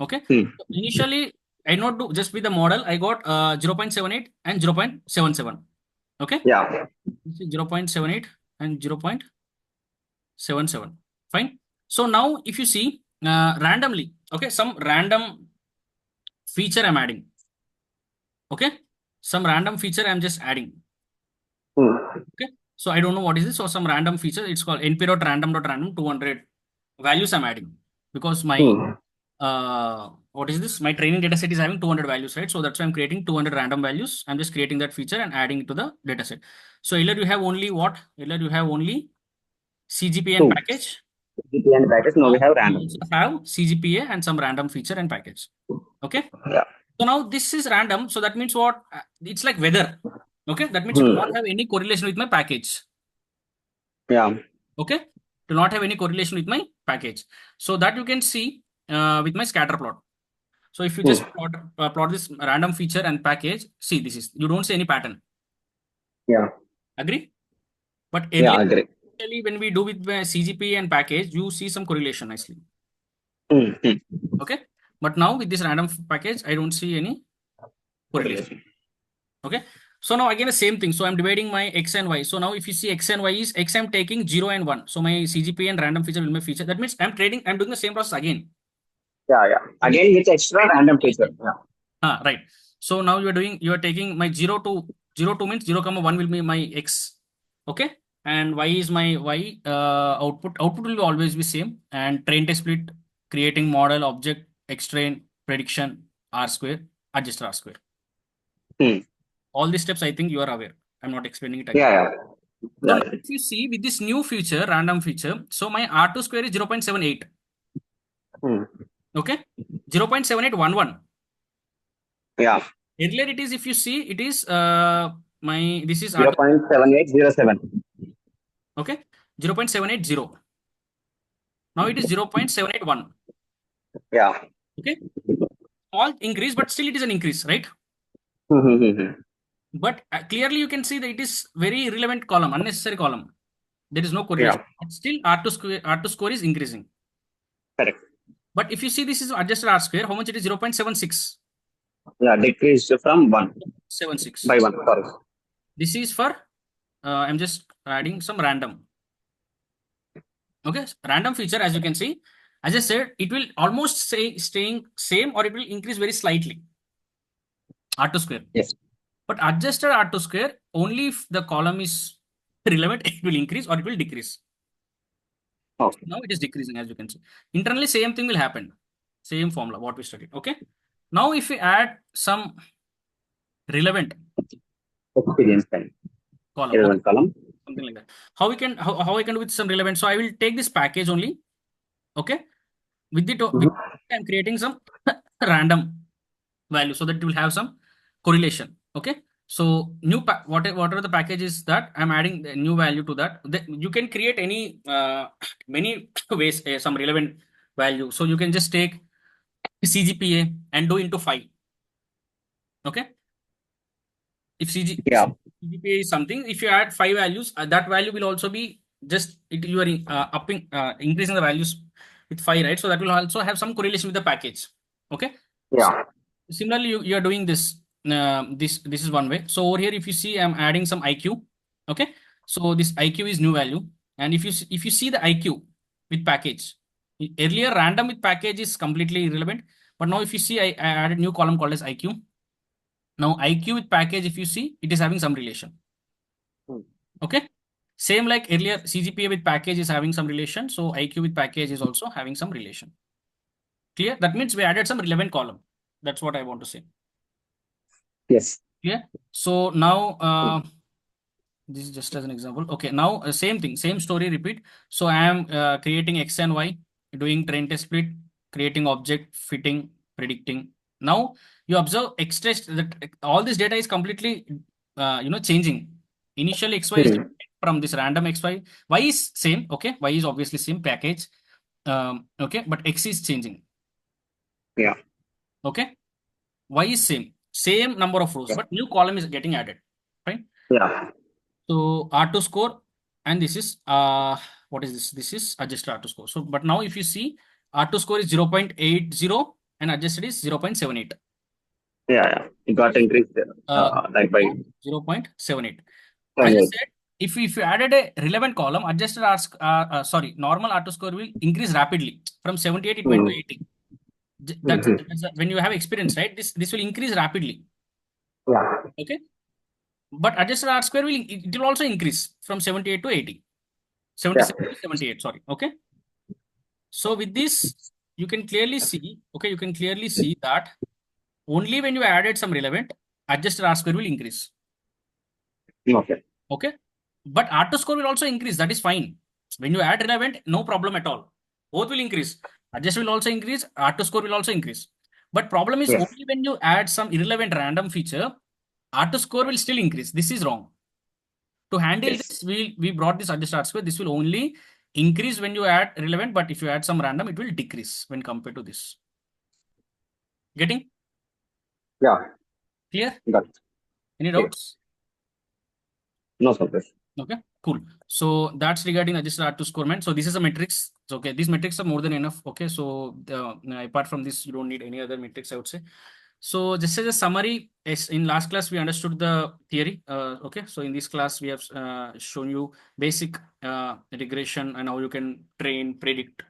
Okay. Hmm. So initially, I not do just with the model, I got 0.78 and 0.77. Okay. Yeah. This is 0.78 and 0.77. Fine. So now if you see randomly, okay, some random feature I'm adding. Okay. Some random feature I'm just adding. Hmm. Okay. So I don't know what is this. So some random feature, it's called np.random.random 200 values I'm adding because my Hmm. what is this? My training data set is having 200 values, right? So that's why I'm creating 200 random values. I'm just creating that feature and adding it to the data set. So either you have only what? Either you have only CGPA and Two. package. GP and package. Now we Now have we random. also have CGPA and some random feature and package. Okay. Yeah. So now this is random. So that means what? It's like weather. Okay. That means it will Hmm. not have any correlation with my package. Yeah. Okay. Do not have any correlation with my package. So that you can see with my scatter plot. So if you Hmm. just plot this random feature and package, see this is, you don't see any pattern. Yeah. Agree? But Yeah. earlier, Agree. when we do with the CGP and package, you see some correlation nicely. Hmm. Hmm. Okay. But now with this random package, I don't see any correlation. Okay. So now again the same thing. So I'm dividing my X and Y. So now if you see X and Y is X, I'm taking 0 and 1. So my CGP and random feature will be feature. That means I'm doing the same process again. Yeah. Okay. Again with extra random feature. Yeah. Right. So now you are taking my 0 to means 0 comma 1 will be my X. Okay. And Y is my Y output. Output will always be same. And train test split, creating model, object, X train, prediction, R square, adjust R square. Hmm. All these steps I think you are aware. I'm not explaining it again. Yeah. So Yeah. now if you see with this new feature, random feature, so my R2 square is 0.78. Hmm. Okay. 0.7811. Yeah. Earlier it is, if you see, it is this is Zero R2. point 0.7807. Okay. 0.780. Now it is 0.781. Yeah. Okay. All increase, but still it is an increase, right? Hmm. But clearly you can see that it is very irrelevant column, unnecessary column. There is no correlation. Yeah. But still R2 score is increasing. Correct. But if you see this is adjusted R square, how much it is? 0.76. Yeah. Decreased from 1 76. by 1. Sorry. This is for, I'm just adding some random. Okay. Random feature, as you can see, As I said, it will almost say staying same or it will increase very slightly, R2 square. Yes. But adjusted R2 square, only if the column is relevant, it will increase or it will decrease. Okay. Now it is decreasing, as you can see. Internally, same thing will happen. Same formula, what we studied. Okay. Now, if we add some relevant Experience time. column, okay, 11 column. something like that. How I can do with some relevant? So I will take this package only. Okay. With Mhm. I'm creating some random value so that it will have some correlation. Okay. So whatever the package is that I'm adding the new value to that. You can create any many ways some relevant value. So you can just take CGPA and do into 5. Okay. If Yeah. CGPA is something, if you add 5 values, that value will also be just you are increasing the values with 5, right? So that will also have some correlation with the package. Okay. So Yeah. similarly, you are doing this. This is one way. So over here, if you see, I'm adding some IQ. Okay. So this IQ is new value, and if you see the IQ with package, earlier random with package is completely irrelevant. But now if you see, I added new column called as IQ. Now IQ with package, if you see, it is having some relation. Hmm. Okay. Same like earlier, CGPA with package is having some relation. So IQ with package is also having some relation. Clear? That means we added some relevant column. That's what I want to say. Yes. Clear? So now Hmm. this is just as an example. Okay. Now same thing, same story repeat. So I am creating X and Y, doing train test split, creating object, fitting, predicting. Now you observe X test that all this data is completely changing. Initially XY is Hmm. different from this random XY. Y is same. Okay. Y is obviously same package. Okay. But X is changing. Yeah. Okay. Y is same number of rows, Yeah. but new column is getting added. Right. Yeah. So R2 score, and this is what is this? This is adjusted R2 score. So, but now if you see, R2 score is 0.80 and adjusted is 0.78. Yeah. Yeah. It got increased Uh, like by 0.78. As I 28. said, if you added a relevant column, adjusted normal R2 score will increase rapidly. From 78 it went to Hmm. 80. Mhm. When you have experience, right? This will increase rapidly. Yeah. Okay. But adjusted R square it will also increase from 78 to 80. Yeah. 77 to 78, sorry. Okay. So with this, you can clearly see, okay, you can clearly see that only when you added some relevant, adjusted R square will increase. Okay. Okay. But R2 score will also increase. That is fine. When you add relevant, no problem at all. Both will increase. Adjust will also increase. R2 score will also increase. But problem is Yes. only when you add some irrelevant random feature, R2 score will still increase. This is wrong. To handle Yes. this, we brought this adjust R square. This will only increase when you add relevant, but if you add some random, it will decrease when compared to this. Getting Yeah. clear? Got it. Any Yes. doubts? No surprise. Okay, cool. So that's regarding adjusted R2 score, man. So this is a matrix. So, okay, these metrics are more than enough. Okay, so apart from this, you don't need any other metrics, I would say. So just as a summary, in last class we understood the theory. Okay, so in this class we have shown you basic regression and how you can train, predict,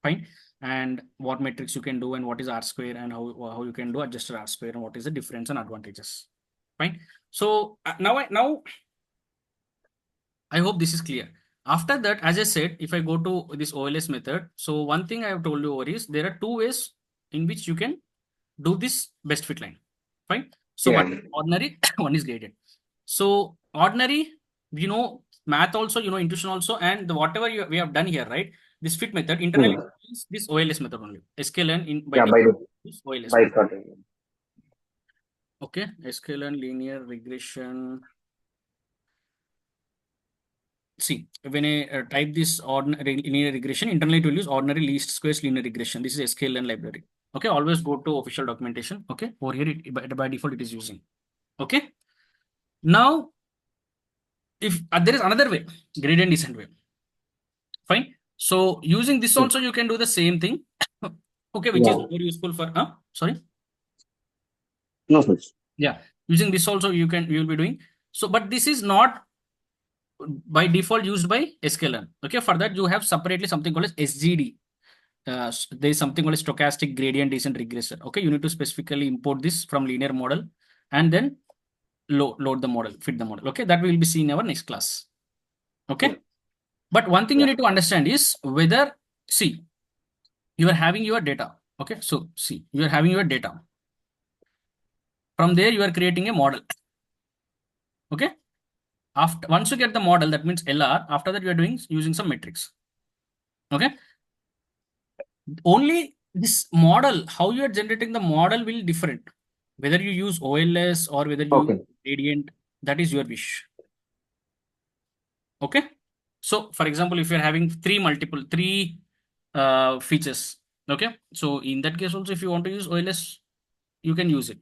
fine, and what metrics you can do and what is R square and how you can do adjusted R square and what is the difference and advantages, fine. So now I hope this is clear. After that, as I said, if I go to this OLS method, so one thing I have told you over is there are two ways in which you can do this best fit line. Fine. So one Yeah. is ordinary, one is graded. So ordinary, math also, intuition also, and whatever we have done here, right? This fit method internally Hmm. is this OLS method only. SKLN by Yeah. default By is OLS by method. starting. Okay, SKLN linear regression. See, when I type this ordinary linear regression, internally it will use ordinary least squares linear regression. This is SKLN library. Okay, always go to official documentation. Okay, over here by default it is using. Okay, now if there is another way, gradient descent way. Fine. So using this Hmm. also you can do the same thing. Okay, which is Yeah. more useful for sorry. No surprise. Yeah, using this also you will be doing. So, but this is not by default used by SKLN. Okay, for that you have separately something called as SGD. there is something called stochastic gradient descent regressor. Okay, you need to specifically import this from linear model and then load the model, fit the model. Okay, that we will be seeing in our next class. Okay, but one thing you Yeah. need to understand is whether, see, you are having your data. Okay, so see, you are having your data. From there, you are creating a model. Okay, after once you get the model, that means LR. After that, you are doing using some metrics. Okay, only this model, how you are generating the model will different. Whether you use OLS or whether you use Okay. gradient, that is your wish. Okay. So for example, if you're having three features, okay. So in that case also, if you want to use OLS, you can use it.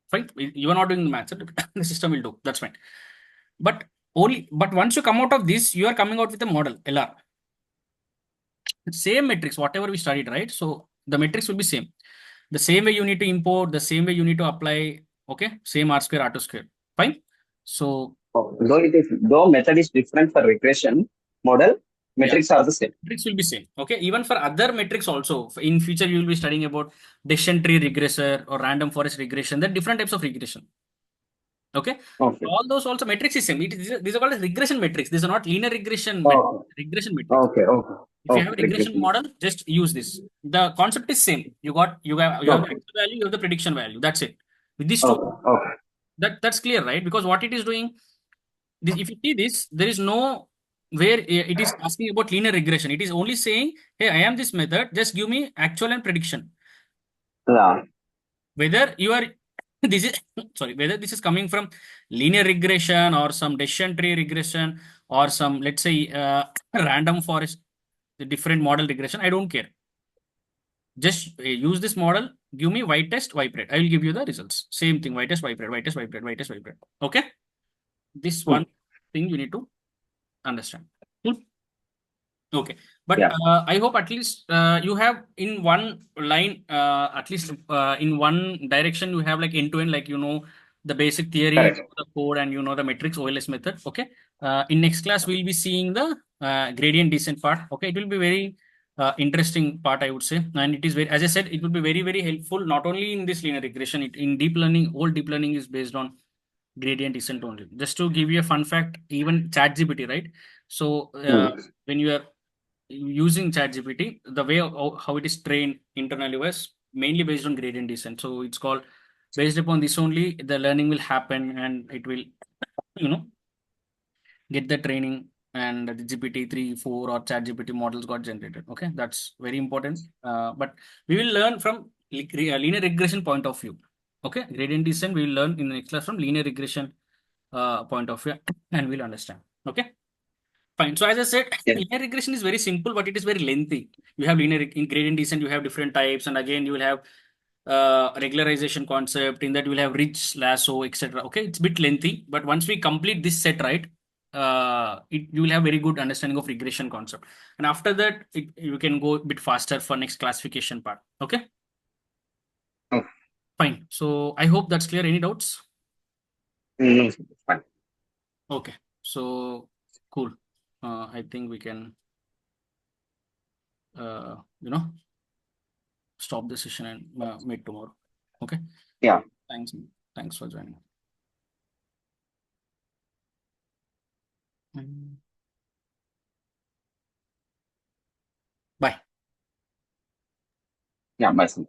Fine. You are not doing the math, the system will do. That's fine. But once you come out of this, you are coming out with a model LR. Same metrics, whatever we studied, right? So the metrics will be same. The same way you need to import, the same way you need to apply. Okay, same R square, R2 square. Fine. So Though method is different for regression model, yeah, metrics are the same. metrics will be same. Okay, even for other metrics also. In future, you will be studying about decision tree regressor or random forest regression. There are different types of regression. Okay, Okay. all those also metrics is same. These are called as regression metrics. These are not linear regression Okay. regression metrics. Okay. Okay. If you have Okay. a regression Regression. model, just use this. The concept is same. You have the Okay. actual value, you have the prediction value. That's it. With these two, Okay. Okay. that's clear, right? Because what it is doing, if you see this, there is no where it is asking about linear regression. It is only saying, hey, I am this method. Just give me actual and prediction. Yeah. Whether you are this is sorry, whether this is coming from linear regression or some decision tree regression or some, let's say, random forest, the different model regression, I don't care. Just use this model, give me y test, y pred. I will give you the results. Same thing, y test, y pred, y test, y pred, y test, y pred. Okay. This Hmm. one thing you need to understand. Cool. Okay, but Yeah. I hope at least you have in one line, at least in one direction, you have like end to end, like the basic theory, Correct. the code, and the metrics OLS method. Okay, in next class we'll be seeing the gradient descent part. Okay, it will be very interesting part, I would say, and it is very, as I said, it will be very very helpful not only in this linear regression. In deep learning, all deep learning is based on gradient descent only. Just to give you a fun fact, even ChatGPT, right? So Hmm. when you are using ChatGPT, the way how it is trained internally was mainly based on gradient descent. So it's called, based upon this only, the learning will happen and it will, you know, get the training, and the GPT 3, 4 or ChatGPT models got generated. Okay, that's very important. But we will learn from linear regression point of view. Okay, gradient descent we will learn in the next class from linear regression point of view, and we'll understand. Okay. Fine. So as I said, Yeah. linear regression is very simple, but it is very lengthy. You have linear in gradient descent, you have different types, and again you will have regularization concept. In that you will have rich lasso, etc. Okay, it's a bit lengthy, but once we complete this set, right, you will have very good understanding of regression concept, and after that you can go a bit faster for next classification part. Okay, Okay. fine. So I hope that's clear. Any doubts? No, fine. Okay, so cool. I think we can, uh, you know. stop the session and meet tomorrow. Okay. Yeah. Thanks. Thanks for joining. Mm. Bye. Yeah. Myself.